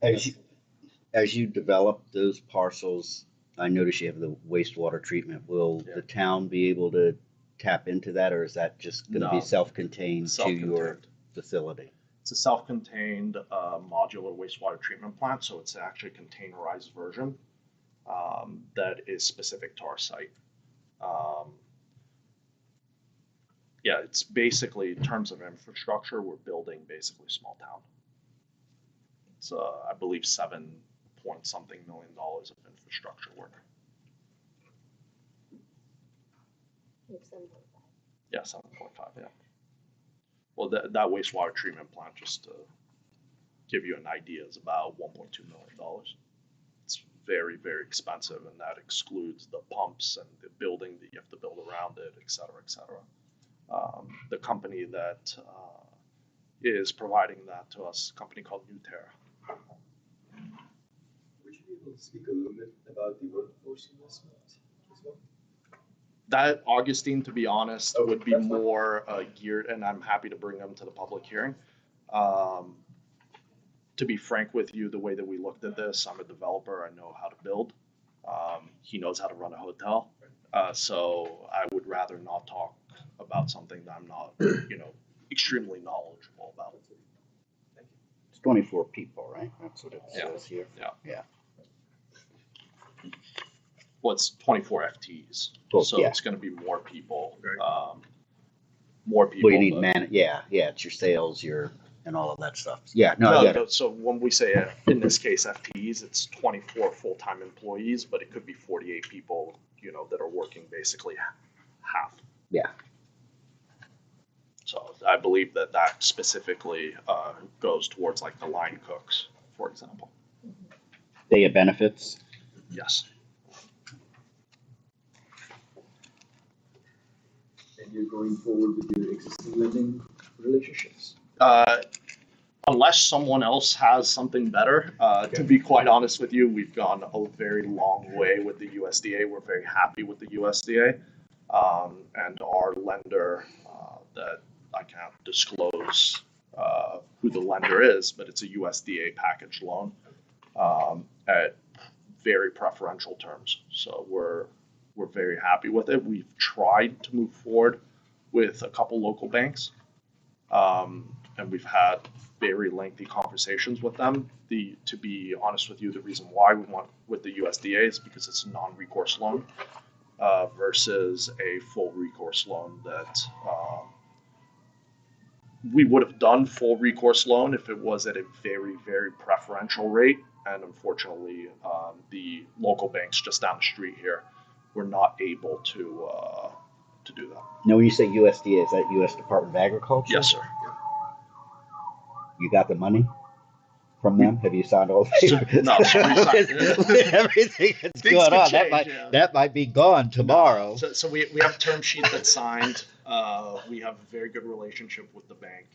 G: As you develop those parcels, I notice you have the wastewater treatment. Will the town be able to tap into that, or is that just going to be
H: No.
G: self-contained to your
H: Self-contained.
G: facility?
H: It's a self-contained modular wastewater treatment plant, so it's actually a containerized version that is specific to our site. Yeah, it's basically, in terms of infrastructure, we're building basically a small town. It's, I believe, $7-point-something million of infrastructure work. Yeah, 7.5, yeah. Well, that wastewater treatment plant, just to give you an idea, is about $1.2 million. It's very, very expensive, and that excludes the pumps and the building that you have to build around it, et cetera, et cetera. The company that is providing that to us, a company called Newterra.
B: Would you be able to speak a little bit about the workforce investment as well?
H: That, Augustine, to be honest, would be more geared, and I'm happy to bring them to the public hearing. To be frank with you, the way that we looked at this, I'm a developer, I know how to build. He knows how to run a hotel. So I would rather not talk about something that I'm not, extremely knowledgeable about.
G: It's 24 people, right? That's what it
H: Yeah.
G: says here.
H: Well, it's 24 FTEs,
G: Well,
H: so
G: yeah.
H: it's going to be more people.
B: Right.
H: More people.
G: Well, you need
H: but-
G: yeah, it's your sales, and all of that stuff. Yeah, no, I get it.
H: So when we say, in this case, FTEs, it's 24 full-time employees, but it could be 48 people, that are working basically half.
G: Yeah.
H: So I believe that specifically goes towards like the line cooks, for example.
G: They have benefits.
H: Yes.
B: And you're going forward with your existing lending relationships?
H: Unless someone else has something better, to be quite honest with you, we've gone a very long way with the USDA. We're very happy with the USDA. And our lender, that I can't disclose who the lender is, but it's a USDA package loan at very preferential terms. So we're very happy with it. We've tried to move forward with a couple local banks, and we've had very lengthy conversations with them. To be honest with you, the reason why we went with the USDA is because it's a non-recourse loan versus a full recourse loan that we would have done full recourse loan if it was at a very, very preferential rate. And unfortunately, the local banks just down the street here were not able to do that.
G: Now, when you say USDA, is that U.S. Department of Agriculture?
H: Yes, sir.
G: You got the money from them? Have you signed all the papers?
H: No, so we signed-
G: With everything that's
H: Things
G: going
H: could
G: on,
H: change,
G: that might be gone tomorrow.
H: So we have a term sheet that's signed. We have a very good relationship with the bank.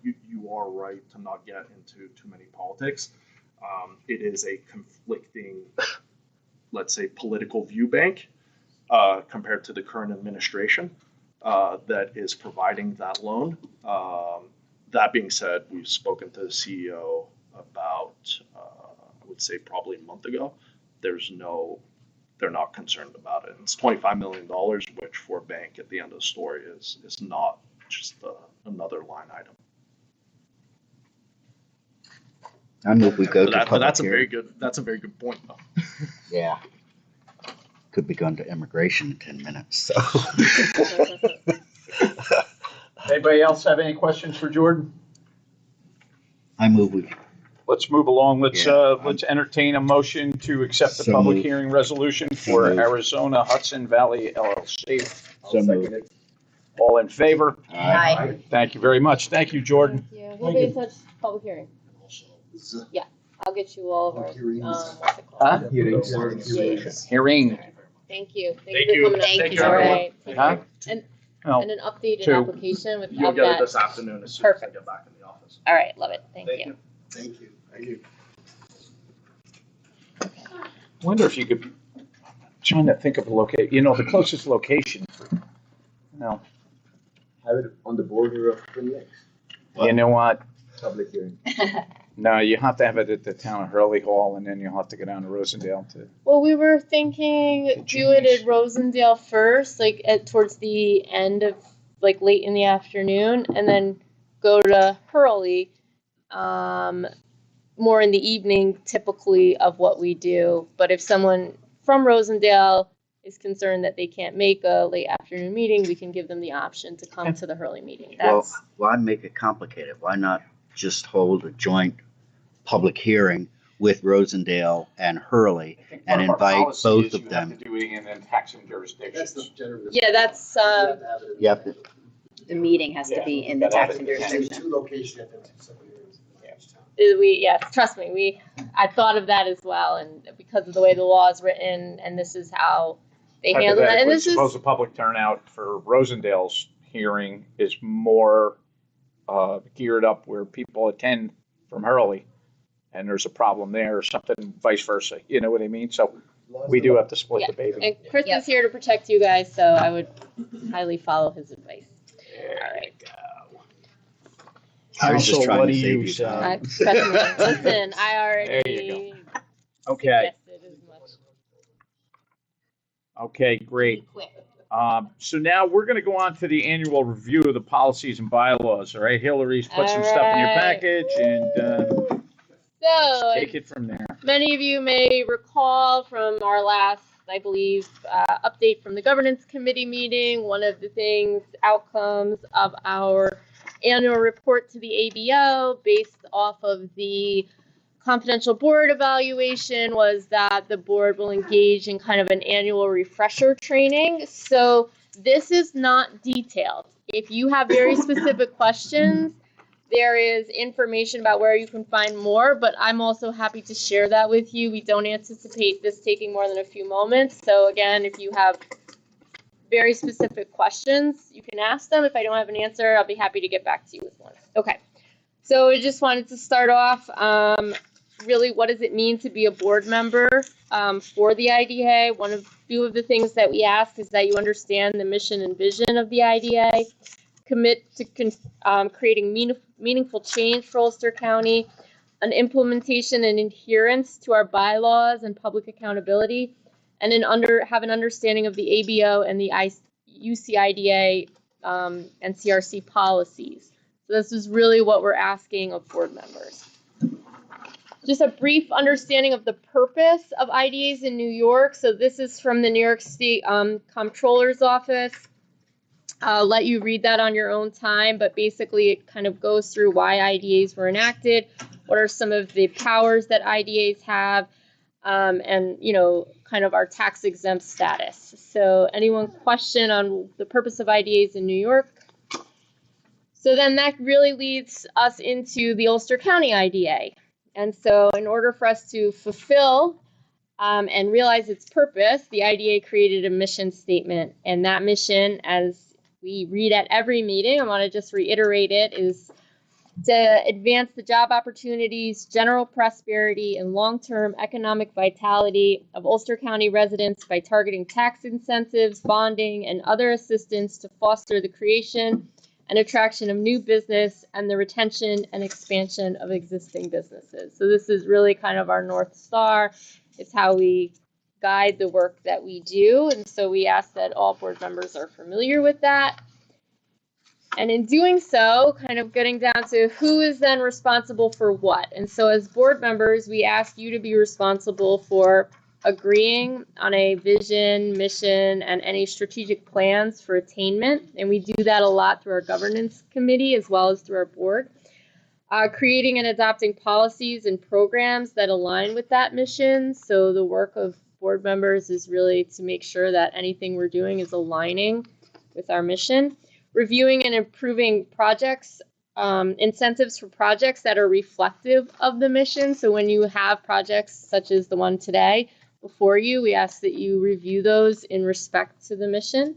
H: You are right to not get into too many politics. It is a conflicting, let's say, political view bank compared to the current administration that is providing that loan. That being said, we've spoken to the CEO about, I would say probably a month ago. They're not concerned about it. It's $25 million, which for a bank at the end of the story is not just another line item.
G: I move we go to
H: But
G: public
H: that's a
G: hearing.
H: that's a very good point, though.
G: Yeah. Could be going to immigration in 10 minutes, so.
A: Anybody else have any questions for Jordan?
G: I move we,
A: Let's move along. Let's
G: Yeah.
A: entertain a motion to accept the
G: So
A: public
G: moved.
A: hearing resolution
G: So
A: for
G: moved.
A: Arizona Hudson Valley LLC.
G: so moved.
A: All in favor?
C: Aye.
A: Thank you very much. Thank you, Jordan.
E: Yeah, we'll be in touch, public hearing. I'll get you all of our,
F: Hearings.
E: what's it
A: Huh?
E: called?
B: Hearings.
A: Hearing.
E: Thank you.
H: Thank
E: for
H: you.
E: coming up.
C: Thank you,
E: All
C: everyone.
E: right.
A: Huh?
E: And
A: Oh,
E: an updated
A: Two.
E: application with
H: You'll
E: of
H: get it
E: that.
H: this afternoon as soon as I
E: Perfect.
H: get back in the office.
E: All right, love it. Thank you.
F: Thank you. Thank you.
A: wonder if you could, trying to think of a location, the closest location.
B: Have it on the border of Twin Lakes,
A: You know what?
B: public hearing.
A: No, you have to have it at the town of Hurley Hall, and then you'll have to go down to Rosendale to.
E: Well, we were thinking do it at Rosendale first, like towards the end of, like late in the afternoon, and then go to Hurley, more in the evening typically of what we do. But if someone from Rosendale is concerned that they can't make a late afternoon meeting, we can give them the option to come to the Hurley meeting.
G: Well,
E: That's,
G: why make it complicated? Why not just hold a joint public hearing with Rosendale and Hurley and invite both of them?
A: You have to do it in taxing
F: That's
A: jurisdictions.
F: the general.
E: yeah, that's,
F: You have to have it in-
G: You have to,
C: The meeting has to be in the taxing
F: There's
C: jurisdiction.
F: two locations, you have to have two separate hearings in each town.
E: yes, trust me, I thought of that as well, and because of the way the law is written, and this is how they handle that, and
A: Hypothetically,
E: this is,
A: suppose the public turnout for Rosendale's hearing is more geared up where people attend from Hurley, and there's a problem there or something, vice versa. You know what I mean? So we do have to split the baby.
E: and Chris
C: Yep.
E: is here to protect you guys, so I would highly follow his advice. All right.
G: I was just
A: Counsel,
G: trying
A: what
G: to
A: do
G: save
A: you
G: you
A: say?
G: time.
E: Listen, I
A: There you
E: already
A: Okay,
E: suggested as much.
A: okay, great. So now we're going to go on to the annual review of the policies and bylaws. All right, Hillary's put some stuff in your
E: All right.
A: package, and
E: So,
A: take it from there.
E: many of you may recall from our last, I believe, update from the governance committee meeting, one of the things, outcomes of our annual report to the ABO based off of the confidential board evaluation was that the board will engage in kind of an annual refresher training. So this is not detailed. If you have very specific questions, there is information about where you can find more, but I'm also happy to share that with you. We don't anticipate this taking more than a few moments. So again, if you have very specific questions, you can ask them. If I don't have an answer, I'll be happy to get back to you with one. Okay. So I just wanted to start off, really, what does it mean to be a board member for the IDA? Few of the things that we ask is that you understand the mission and vision of the IDA, commit to creating meaningful change for Ulster County, an implementation and adherence to our bylaws and public accountability, and have an understanding of the ABO and the UCIDA and CRC policies. So this is really what we're asking of board members. Just a brief understanding of the purpose of IDAs in New York. So this is from the New York State Comptroller's Office. I'll let you read that on your own time, but basically it kind of goes through why IDAs were enacted, what are some of the powers that IDAs have, and kind of our tax exempt status. So anyone question on the purpose of IDAs in New York? So then that really leads us into the Ulster County IDA. And so in order for us to fulfill and realize its purpose, the IDA created a mission statement. And that mission, as we read at every meeting, I want to just reiterate it, is to advance the job opportunities, general prosperity, and long-term economic vitality of Ulster County residents by targeting tax incentives, bonding, and other assistance to foster the creation and attraction of new business and the retention and expansion of existing businesses. So this is really kind of our North Star. It's how we guide the work that we do. And so we ask that all board members are familiar with that. And in doing so, kind of getting down to who is then responsible for what. And so as board members, we ask you to be responsible for agreeing on a vision, mission, and any strategic plans for attainment. And we do that a lot through our governance committee as well as through our board. Creating and adopting policies and programs that align with that mission. So the work of board members is really to make sure that anything we're doing is aligning with our mission. reviewing and improving projects, incentives for projects that are reflective of the mission. So when you have projects such as the one today before you, we ask that you review those in respect to the mission.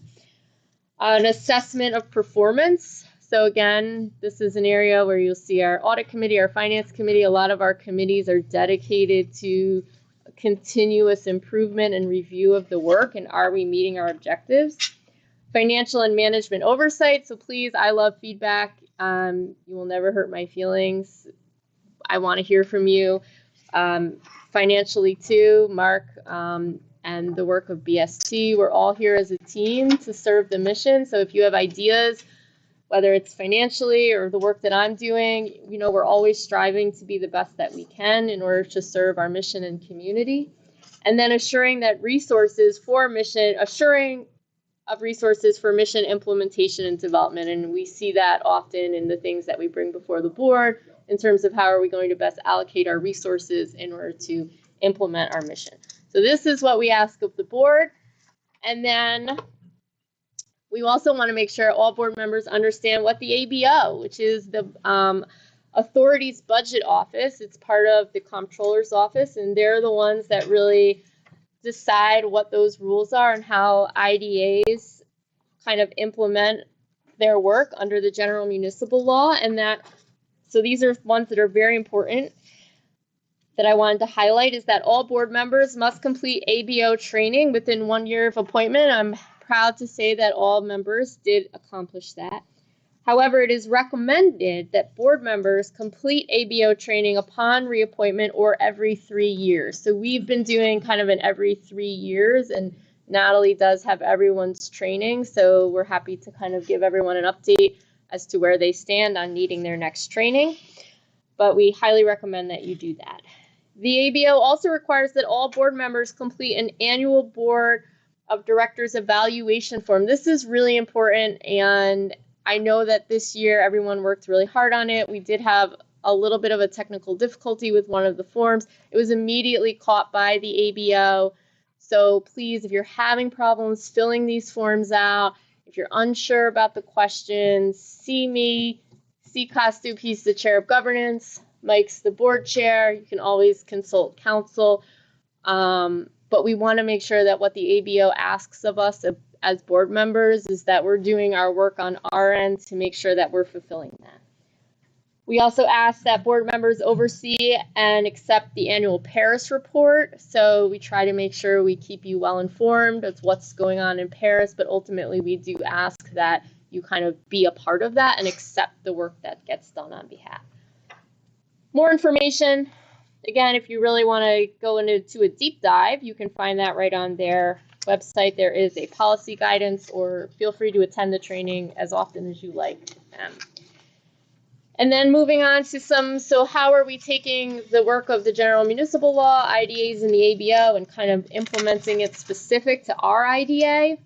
E: An assessment of performance. So again, this is an area where you'll see our audit committee, our finance committee, a lot of our committees are dedicated to continuous improvement and review of the work, and are we meeting our objectives? Financial and management oversight. So please, I love feedback. You will never hurt my feelings. I want to hear from you. Financially too, Mark, and the work of BST. We're all here as a team to serve the mission. So if you have ideas, whether it's financially or the work that I'm doing, you know, we're always striving to be the best that we can in order to serve our mission and community. And then assuring of resources for mission implementation and development. And we see that often in the things that we bring before the board in terms of how are we going to best allocate our resources in order to implement our mission. So this is what we ask of the board. And then we also want to make sure all board members understand what the ABO, which is the authority's budget office. It's part of the comptroller's office, and they're the ones that really decide what those rules are and how IDAs kind of implement their work under the general municipal law. And so these are ones that are very important that I wanted to highlight, is that all board members must complete ABO training within 1 year of appointment. I'm proud to say that all members did accomplish that. However, it is recommended that board members complete ABO training upon reappointment or every 3 years. So we've been doing kind of an every 3 years, and Natalie does have everyone's training. So we're happy to kind of give everyone an update as to where they stand on needing their next training. But we highly recommend that you do that. The ABO also requires that all board members complete an annual board of directors evaluation form. This is really important, and I know that this year everyone worked really hard on it. We did have a little bit of a technical difficulty with one of the forms. It was immediately caught by the ABO. So please, if you're having problems filling these forms out, if you're unsure about the questions, see me, see Costup, he's the chair of governance, Mike's the board chair. You can always consult counsel. But we want to make sure that what the ABO asks of us as board members is that we're doing our work on our end to make sure that we're fulfilling that. We also ask that board members oversee and accept the annual Paris report. So we try to make sure we keep you well informed of what's going on in Paris, but ultimately we do ask that you kind of be a part of that and accept the work that gets done on behalf. More information. Again, if you really want to go into a deep dive, you can find that right on their website. There is a policy guidance, or feel free to attend the training as often as you like. And then moving on to so how are we taking the work of the general municipal law, IDAs, and the ABO and kind of implementing it specific to our IDA?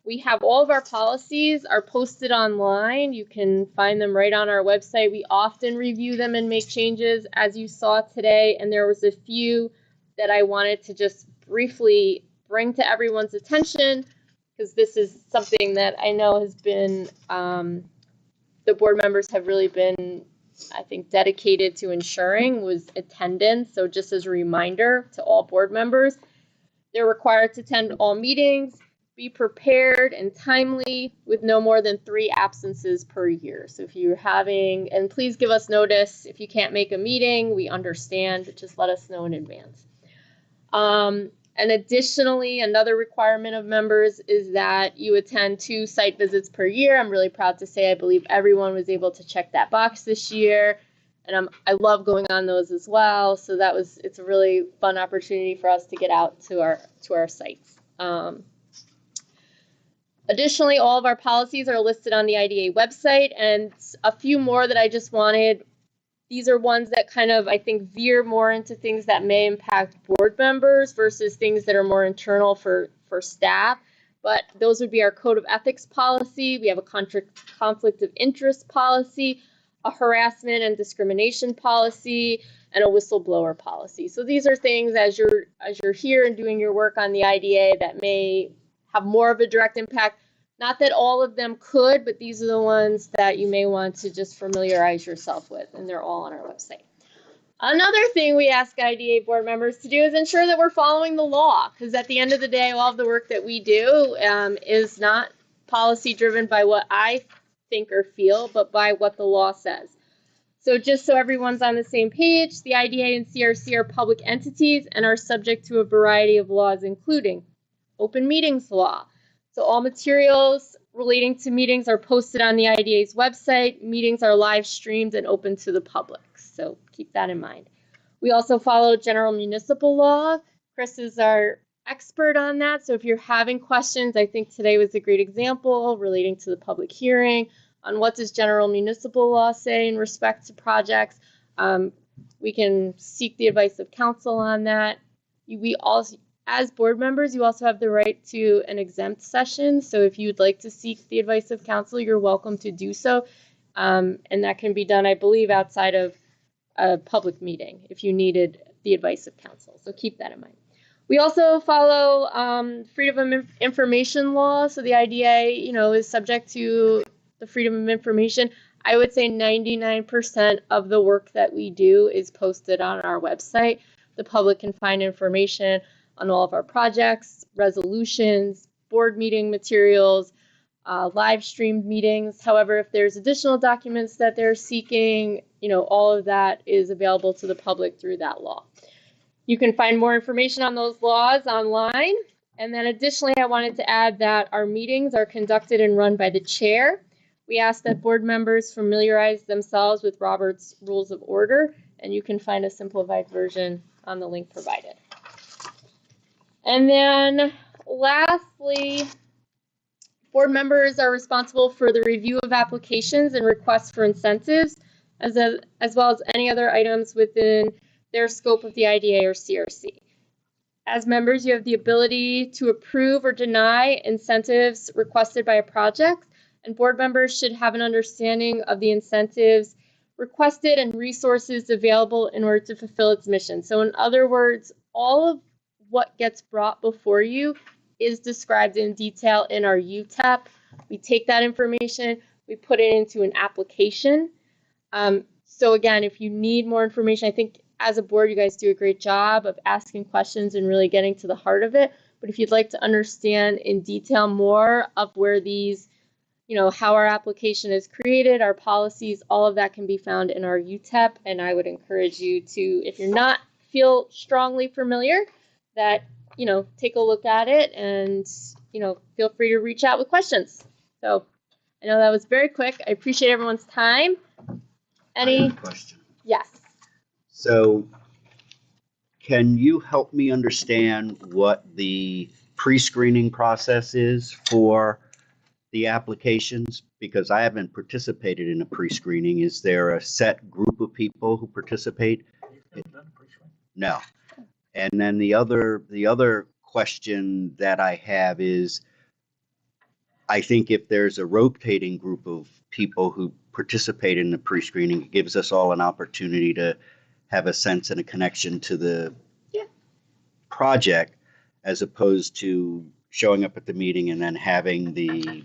E: We have all of our policies are posted online. You can find them right on our website. We often review them and make changes, as you saw today. And there was a few that I wanted to just briefly bring to everyone's attention, because this is something that I know has been, the board members have really been, I think, dedicated to ensuring was attendance. So just as a reminder to all board members, they're required to attend all meetings, be prepared and timely with no more than 3 absences per year. So if you're having, and please give us notice if you can't make a meeting, we understand, but just let us know in advance. And additionally, another requirement of members is that you attend 2 site visits per year. I'm really proud to say I believe everyone was able to check that box this year, and I love going on those as well. So it's a really fun opportunity for us to get out to our sites. Additionally, all of our policies are listed on the IDA website, and a few more that I just wanted. These are ones that kind of, I think, veer more into things that may impact board members versus things that are more internal for staff. But those would be our code of ethics policy. We have a conflict of interest policy, a harassment and discrimination policy, and a whistleblower policy. So these are things as you're here and doing your work on the IDA that may have more of a direct impact. Not that all of them could, but these are the ones that you may want to just familiarize yourself with, and they're all on our website. Another thing we ask IDA board members to do is ensure that we're following the law, because at the end of the day, all of the work that we do is not policy driven by what I think or feel, but by what the law says. So just so everyone's on the same page, the IDA and CRC are public entities and are subject to a variety of laws, including open meetings law. So all materials relating to meetings are posted on the IDA's website. Meetings are live streamed and open to the public. So keep that in mind. We also follow general municipal law. Chris is our expert on that. So if you're having questions, I think today was a great example relating to the public hearing on what does general municipal law say in respect to projects. We can seek the advice of counsel on that. We also, as board members, you also have the right to an exempt session. So if you'd like to seek the advice of counsel, you're welcome to do so. And that can be done, I believe, outside of a public meeting if you needed the advice of counsel. So keep that in mind. We also follow freedom of information law. So the IDA, is subject to the freedom of information. I would say 99% of the work that we do is posted on our website. The public can find information on all of our projects, resolutions, board meeting materials, live streamed meetings. However, if there's additional documents that they're seeking, all of that is available to the public through that law. You can find more information on those laws online. And then additionally, I wanted to add that our meetings are conducted and run by the chair. We ask that board members familiarize themselves with Robert's Rules of Order, and you can find a simplified version on the link provided. And then lastly, board members are responsible for the review of applications and requests for incentives, as well as any other items within their scope of the IDA or CRC. As members, you have the ability to approve or deny incentives requested by a project, and board members should have an understanding of the incentives requested and resources available in order to fulfill its mission. So in other words, all of what gets brought before you is described in detail in our UTEP. We take that information, we put it into an application. So again, if you need more information, I think as a board, you guys do a great job of asking questions and really getting to the heart of it. But if you'd like to understand in detail more of where these, how our application is created, our policies, all of that can be found in our UTEP. And I would encourage you to, if you're not feel strongly familiar, that, take a look at it and, feel free to reach out with questions. So I know that was very quick. I appreciate everyone's time.
G: I have a question.
E: Yes.
G: So can you help me understand what the pre-screening process is for the applications? Because I haven't participated in a pre-screening. Is there a set group of people who participate? No. And then the other question that I have is, I think if there's a rotating group of people who participate in the pre-screening, it gives us all an opportunity to have a sense and a connection to the project, as opposed to showing up at the meeting and then having the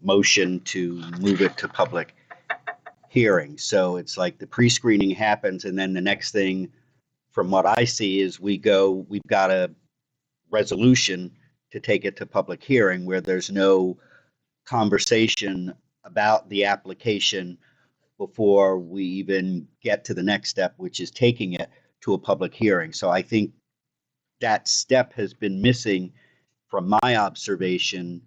G: motion to move it to public hearing. So it's like the pre-screening happens, and then the next thing, from what I see, is we've got a resolution to take it to public hearing where there's no conversation about the application before we even get to the next step, which is taking it to a public hearing. So I think that step has been missing from my observation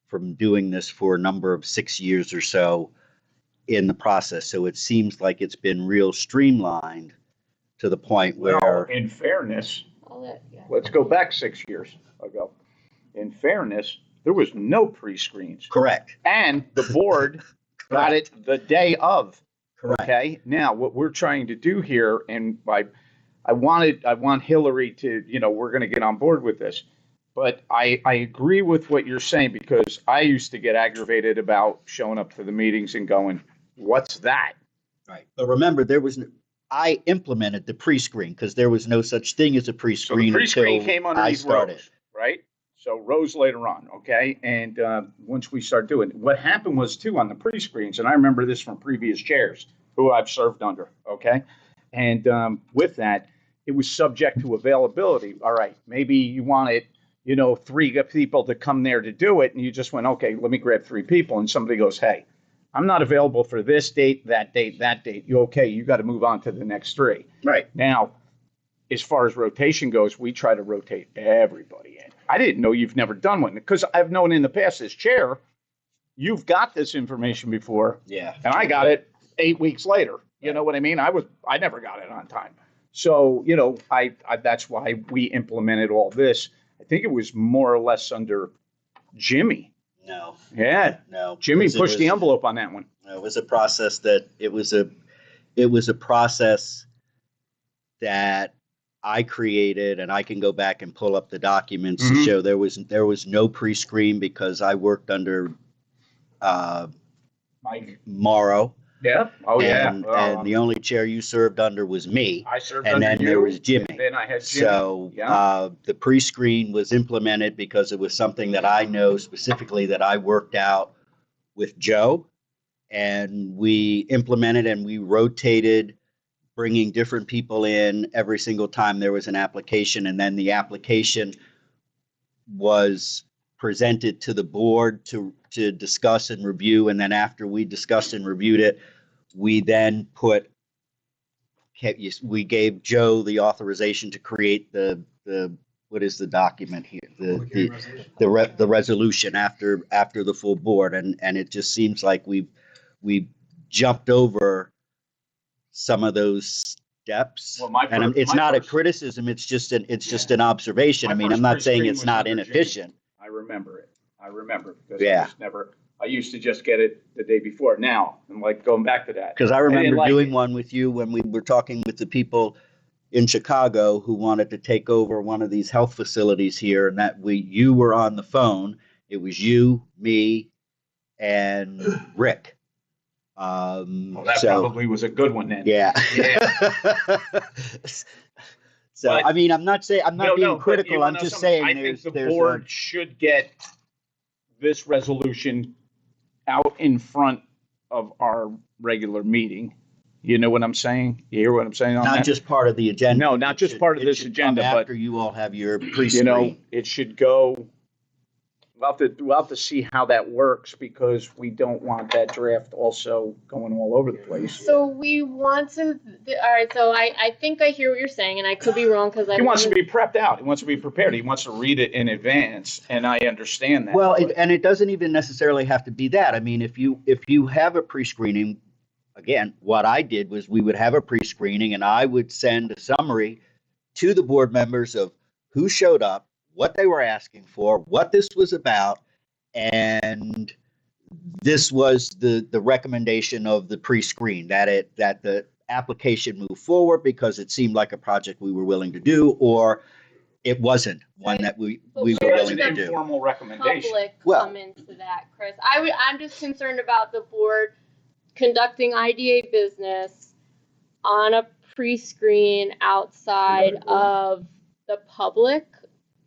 G: from doing this for a number of 6 years or so in the process. So it seems like it's been real streamlined to the point where...
A: Well, in fairness, let's go back 6 years ago. In fairness, there was no pre-screens.
G: Correct.
A: And the board got it the day of.
G: Correct.
A: Okay. Now, what we're trying to do here, and I want Hillary to, we're going to get on board with this. But I agree with what you're saying, because I used to get aggravated about showing up to the meetings and going, what's that?
G: Right. But remember, I implemented the pre-screen because there was no such thing as a
A: So
G: pre-screen
A: the pre-screen
G: until
A: came
G: I
A: underneath
G: started.
A: Rose, right? So Rose later on, okay? And once we start doing, what happened was too on the pre-screens, and I remember this from previous chairs who I've served under, okay? And with that, it was subject to availability. All right, maybe you wanted, 3 people to come there to do it, and you just went, okay, let me grab 3 people, and somebody goes, hey, I'm not available for this date, that date, that date. You okay? You got to move on to the next 3.
G: Right.
A: Now, as far as rotation goes, we try to rotate everybody in. I didn't know you've never done one because I've known in the past as chair, you've got this information before,
G: Yeah.
A: and I got it 8 weeks later. You know what I mean? I never got it on time. So, I that's why we implemented all this. I think it was more or less under Jimmy.
G: No,
A: Yeah,
G: no.
A: Jimmy
G: because it
A: pushed the
G: was-
A: envelope on that one.
G: It was a process that I created, and I can go back and pull up the documents to
A: Mhm.
G: show there was no pre-screen because I worked under
A: Mike.
G: Morrow.
A: Yeah. Oh, yeah.
G: And the only chair you served under was me.
A: I served
G: and
A: under
G: then
A: you,
G: there was Jimmy.
A: and then I had Jimmy.
G: So
A: Yeah.
G: the pre-screen was implemented because it was something that I know specifically that I worked out with Joe, and we implemented and we rotated, bringing different people in every single time there was an application, and then the application was presented to the board to discuss and review, and then after we discussed and reviewed it, we then we gave Joe the authorization to create the what is the document here? The resolution after the full board, and it just seems like we've jumped over some of those steps.
A: Well, my
G: And
A: fir-
G: it's
A: my
G: not a
A: first-
G: criticism, it's just an observation.
A: My
G: I mean,
A: first
G: I'm not saying
A: pre-screen
G: it's
A: was
G: not
A: under Jimmy.
G: inefficient.
A: I remember it. Because
G: Yeah.
A: I used to just get it the day before. Now, I'm like going back to that.
G: Because I
A: didn't
G: remember
A: like
G: doing
A: it.
G: one with you when we were talking with the people in Chicago who wanted to take over one of these health facilities here, and that you were on the phone. It was you, me, and Rick.
A: Well, that
G: So
A: probably was a good one then.
G: yeah. So
A: But-
G: I mean, I'm not
A: No,
G: being
A: but you
G: critical. I'm
A: wanna know
G: just
A: something?
G: saying
A: I think the
G: there's
A: board should get this resolution out in front of our regular meeting. You know what I'm saying? You hear what I'm saying on
G: not
A: that?
G: just part of the agenda.
A: No, not just part of
G: It
A: this
G: should
A: agenda,
G: come
A: but
G: after you all have your
A: you
G: pre-screen.
A: know, it should go. We'll have to see how that works because we don't want that draft also going all over the place.
E: So we want to, all right, so I think I hear what you're saying, and I could be wrong because I.
A: He wants to be prepped out. He wants to be prepared. He wants to read it in advance, and I understand that.
G: Well, and it doesn't even necessarily have to be that. I mean, if you have a pre-screening, again, what I did was we would have a pre-screening and I would send a summary to the board members of who showed up, what they were asking for, what this was about, and this was the recommendation of the pre-screen, that the application move forward because it seemed like a project we were willing to do, or it wasn't one that we were
E: But
A: That's
G: willing
A: an
G: to do.
A: informal recommendation.
E: Public
G: Well-
E: come into that, Chris. I'm just concerned about the board conducting IDA business on a pre-screen outside of the public.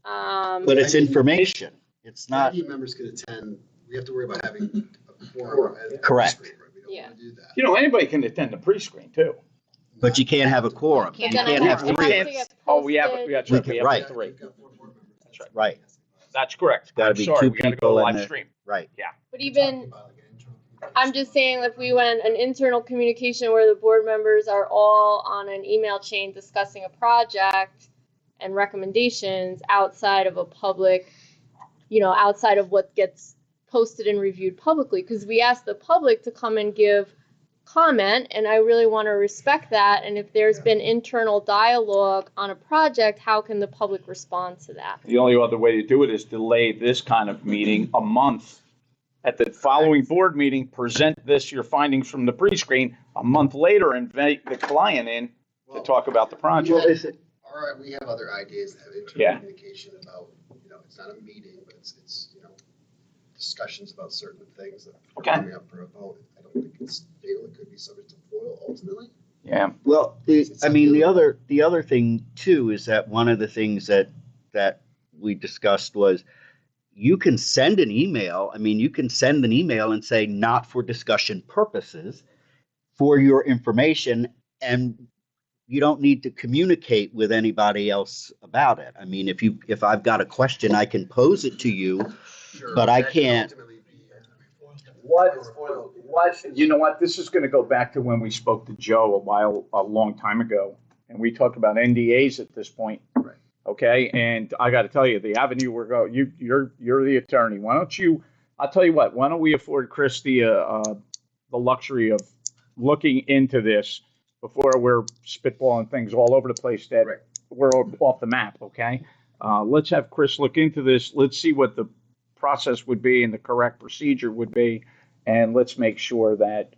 G: But it's information. It's not,
F: Committee members can attend, we have to worry about having a forum. at the
G: Correct.
F: screen, right? We don't
E: Yeah.
F: want to do that.
A: You know, anybody can attend the pre-screen too.
G: but you can't have a quorum. You
C: Can't
G: can't have
C: have a
G: three.
C: quorum.
E: It has to get
A: Oh, we have,
E: posted.
A: that's right, we have
G: Right.
A: three.
F: We've got 4 board members. That's right.
G: Right.
A: That's correct.
G: gotta
A: I'm
G: be
A: sorry,
G: two
A: we gotta
G: people
A: go
G: in
A: live
G: the-
A: stream.
G: Right.
E: But even,
F: About, like, an internal
E: I'm just saying if we went an internal communication where the board members are all on an email chain discussing a project and recommendations outside of a public, outside of what gets posted and reviewed publicly, because we asked the public to come and give comment, and I really want to respect that. And if there's been internal dialogue on a project, how can the public respond to that?
A: The only other way to do it is delay this kind of meeting a month. At the following board meeting, present your findings from the pre-screen. A month later, invite the client in to talk about the project.
F: All right, we have other ideas that have internal
A: Yeah.
F: communication about, it's not a meeting, but it's discussions about certain things that are
A: Okay.
F: coming up for a vote. I don't think it's fatal. It could be subject to FOIL ultimately.
A: Yeah.
G: Well, the other thing too is that one of the things that we discussed was you can send an email. I mean, you can send an email and say, not for discussion purposes, for your information, and you don't need to communicate with anybody else about it. I mean, if I've got a question, I can pose it to you, but I can't.
A: You know what, this is gonna go back to when we spoke to Joe a long time ago, and we talked about NDAs at this point.
B: Right.
A: Okay, and I gotta tell you, the avenue we're going, you're the attorney, I'll tell you what, why don't we afford Chris the luxury of looking into this before we're spitballing things all over the place that
B: Right.
A: we're off the map, okay? Let's have Chris look into this, let's see what the process would be and the correct procedure would be, and let's make sure that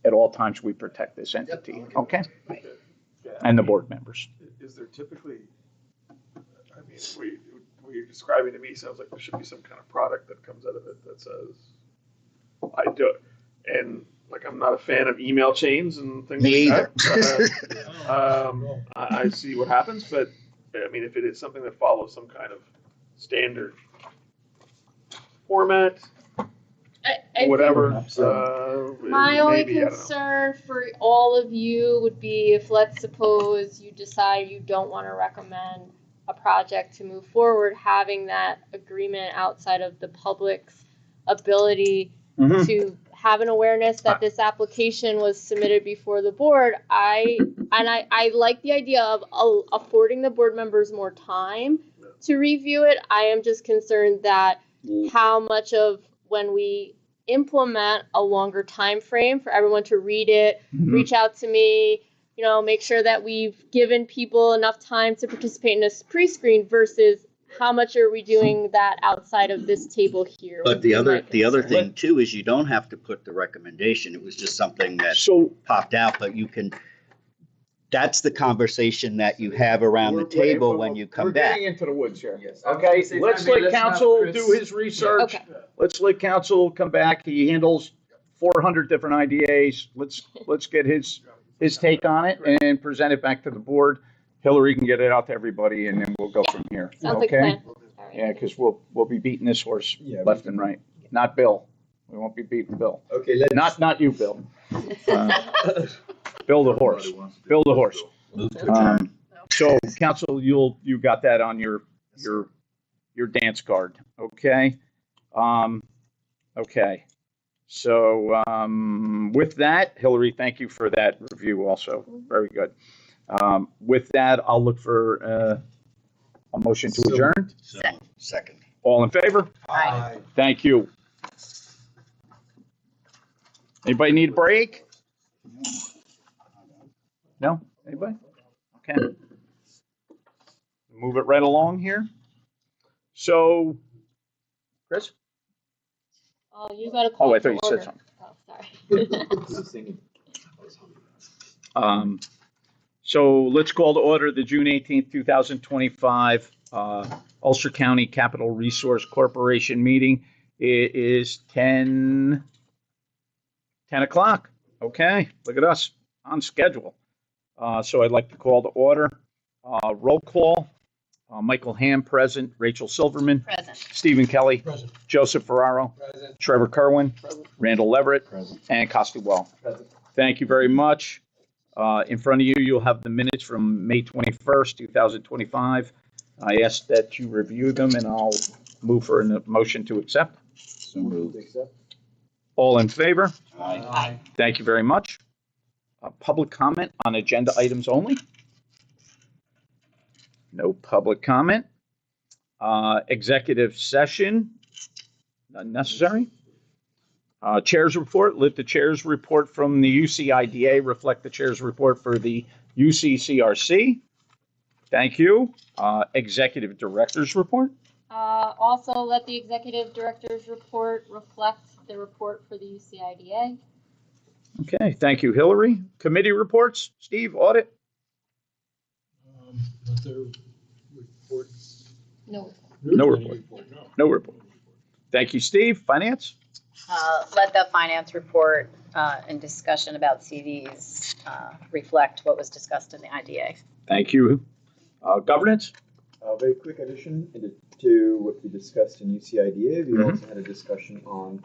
A: at all times we protect this entity, okay? And the board members.
I: Is there typically, I mean, what you're describing to me sounds like there should be some kind of product that comes out of it that says, I do it. And like, I'm not a fan of email chains and things
G: Me
I: like that. I see what happens, but I mean, if it is something that follows some kind of standard format,
E: I
I: whatever.
E: My only
I: maybe, I don't know.
E: concern for all of you would be if, let's suppose, you decide you don't want to recommend a project to move forward, having that agreement outside of the public's ability
A: Mhm.
E: to have an awareness that this application was submitted before the board. I like the idea of affording the board members more time to review it. I am just concerned that how much of when we implement a longer time frame for everyone to read it, reach out to me, make sure that we've given people enough time to participate in this pre-screen versus how much are we doing that outside of this table here?
G: But
E: would be my
G: the other
E: concern.
G: thing too is you don't have to put the recommendation. It was just something that
A: So
G: popped out, but you can, that's the conversation that you have around the table when you come
A: We're
G: back.
A: getting into the woods here.
B: Yes, I was
A: Okay,
B: gonna say,
A: let's
B: I mean,
A: let
B: let's have
A: council
B: Chris-
A: do his research.
E: Okay.
A: Let's let council come back. He handles 400 different IDAs. Let's get his take on it and present it back to the board. Hillary can get it out to everybody, and then we'll go from here.
E: Sounds like a
A: Okay?
E: plan. All right.
A: Yeah, because we'll be beating this horse
B: Yeah, we
A: left
B: can-
A: and right. Not Bill. We won't be beating Bill.
B: Okay, let's.
A: Not you, Bill. Bill the horse. Bill the horse.
G: Move to adjourn.
A: So council, you got that on your dance card, okay? Okay. So, with that, Hillary, thank you for that review also. Very good. With that, I'll look for a motion to adjourn.
G: So, second.
A: All in favor?
B: Aye.
A: Thank you. Anybody need a break? No? Anybody? Okay. Move it right along here. So, Chris?
E: Oh, you got to call.
A: Oh, I thought you
E: to
A: said
E: order.
A: something.
E: Oh, sorry.
A: So let's call to order the June 18th, 2025 Ulster County Capital Resource Corporation meeting. It is 10 o'clock. Okay, look at us on schedule. So I'd like to call to order. Roll call. Michael Ham, present. Rachel Silverman.
C: Present.
A: Stephen Kelly.
D: Present.
A: Joseph Ferraro.
D: Present.
A: Trevor Kerwin. Randall Leverett.
D: Present.
A: And Costi Well.
B: Present.
A: Thank you very much. In front of you, you'll have the minutes from May 21st, 2025. I ask that you review them, and I'll move for a motion to accept.
G: So moved.
A: All in favor?
D: Aye.
A: Thank you very much. Public comment on agenda items only? No public comment. Executive session? None necessary. Chair's report, let the chair's report from the UCIDA reflect the chair's report for the UCCRC. Thank you. Executive director's report.
E: Also, let the executive director's report reflect the report for the UCIDA.
A: Okay, thank you, Hillary. Committee reports, Steve, audit?
D: Other reports?
E: No.
A: No report. No report. Thank you, Steve. Finance?
C: Let the finance report and discussion about CDs reflect what was discussed in the IDA.
A: Thank you. Governance?
B: A very quick addition to what we discussed in UCIDA. We also had a discussion on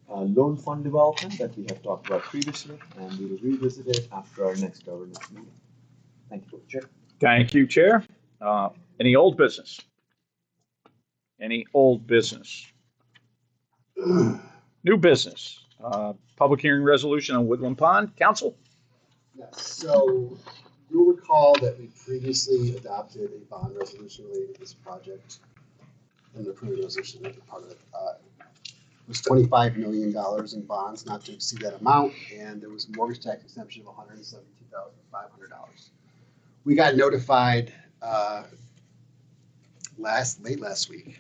B: loan fund development that we have talked about previously, and we will revisit it after our next governance meeting. Thank you, Chair.
A: Thank you, Chair. Any old business? Any old business? New business? Public hearing resolution on Woodland Pond. Council?
F: Yes, so you'll recall that we previously adopted a bond resolution related to this project. And the approved resolution was a part of it. It was $25 million in bonds, not to exceed that amount, and there was a mortgage tax exemption of $172,500. We got notified late last week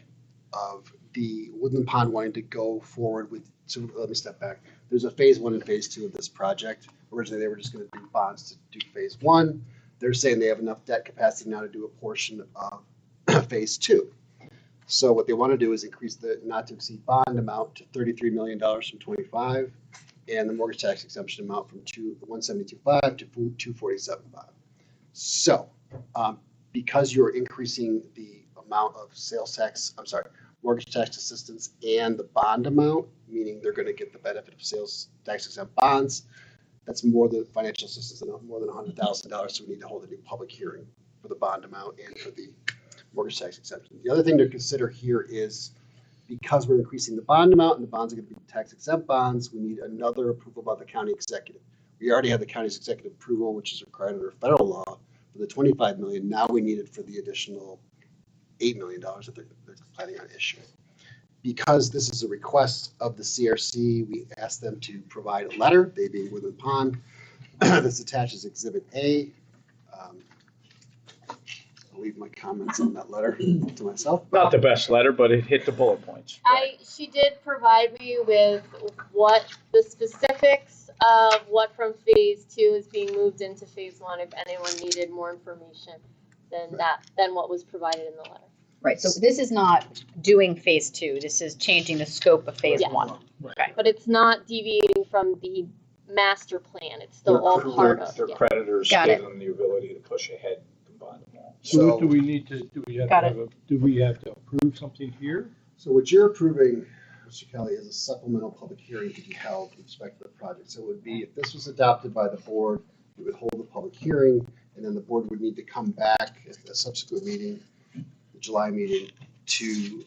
F: of the Woodland Pond wanting to go forward with, so let me step back. There's a phase 1 and phase 2 of this project. Originally, they were just going to do bonds to do phase 1. They're saying they have enough debt capacity now to do a portion of phase 2. So what they want to do is increase the not to exceed bond amount to $33 million from 25, and the mortgage tax exemption amount from $172,500 to $247,500. So because you're increasing the amount of mortgage tax assistance and the bond amount, meaning they're going to get the benefit of sales tax exempt bonds, that's more than financial assistance, more than $100,000. So we need to hold a new public hearing for the bond amount and for the mortgage tax exemption. The other thing to consider here is because we're increasing the bond amount and the bonds are going to be tax exempt bonds, we need another approval by the county executive. We already have the county's executive approval, which is required under federal law for the $25 million. Now we need it for the additional $8 million that they're planning on issuing. Because this is a request of the CRC, we asked them to provide a letter, they being Woodland Pond, that's attached as Exhibit A. I'll leave my comments on that letter to myself.
A: Not the best letter, but it hit the bullet points.
E: She did provide me with what the specifics of what from phase 2 is being moved into phase 1, if anyone needed more information than what was provided in the letter.
C: Right, so this is not doing phase 2, this is changing the scope of phase
E: Yes.
C: 1. Okay.
E: But it's not deviating from the master plan, it's still all part of
A: Their
E: it.
A: creditors
C: Got
A: give
C: it.
A: them the ability to push ahead and combine them all.
D: So do we have
C: Got
D: to approve something here?
F: So what you're approving, Mr. Kelly, is a supplemental public hearing to be held with respect to the project. So it would be, if this was adopted by the board, we would hold a public hearing, and then the board would need to come back at a subsequent meeting, the July meeting, to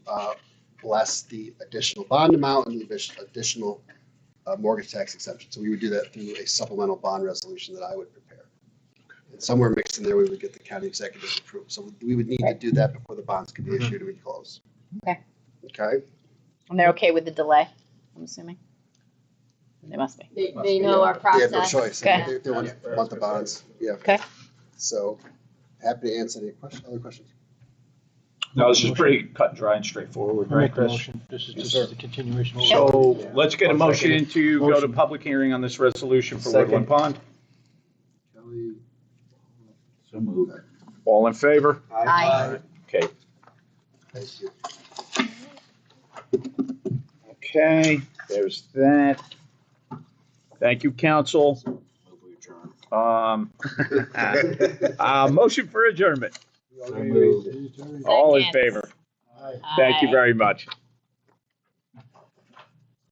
F: bless the additional bond amount and the additional mortgage tax exemption. So we would do that through a supplemental bond resolution that I would prepare. And somewhere mixed in there, we would get the county executive approved. So we would need to do that before the bonds could be issued and we close.
C: Okay.
F: Okay?
C: And they're okay with the delay, I'm assuming? They must be.
E: They know our
F: They have no
E: process.
F: choice.
C: Okay.
F: They want the bonds. Yeah.
C: Okay.
F: So happy to answer any other questions.
A: No, this is pretty cut and dry and straightforward,
D: I
A: right,
D: make the
A: Chris?
D: motion. This is
F: Yes,
D: just
F: sir.
D: the continuation.
A: So
F: Yeah.
A: let's get a
D: I'll
A: motion
D: second
A: to go to
D: Motion.
A: public hearing on this resolution for
B: Second.
A: Woodland Pond.
F: Kelly?
G: So moved.
A: All in favor?
C: Aye.
A: Okay.
F: Thank you.
A: Okay, there's that. Thank you, council.
G: Move we adjourn.
A: Motion for adjournment.
G: So moved.
A: All in
C: Second.
A: favor? Thank you very much.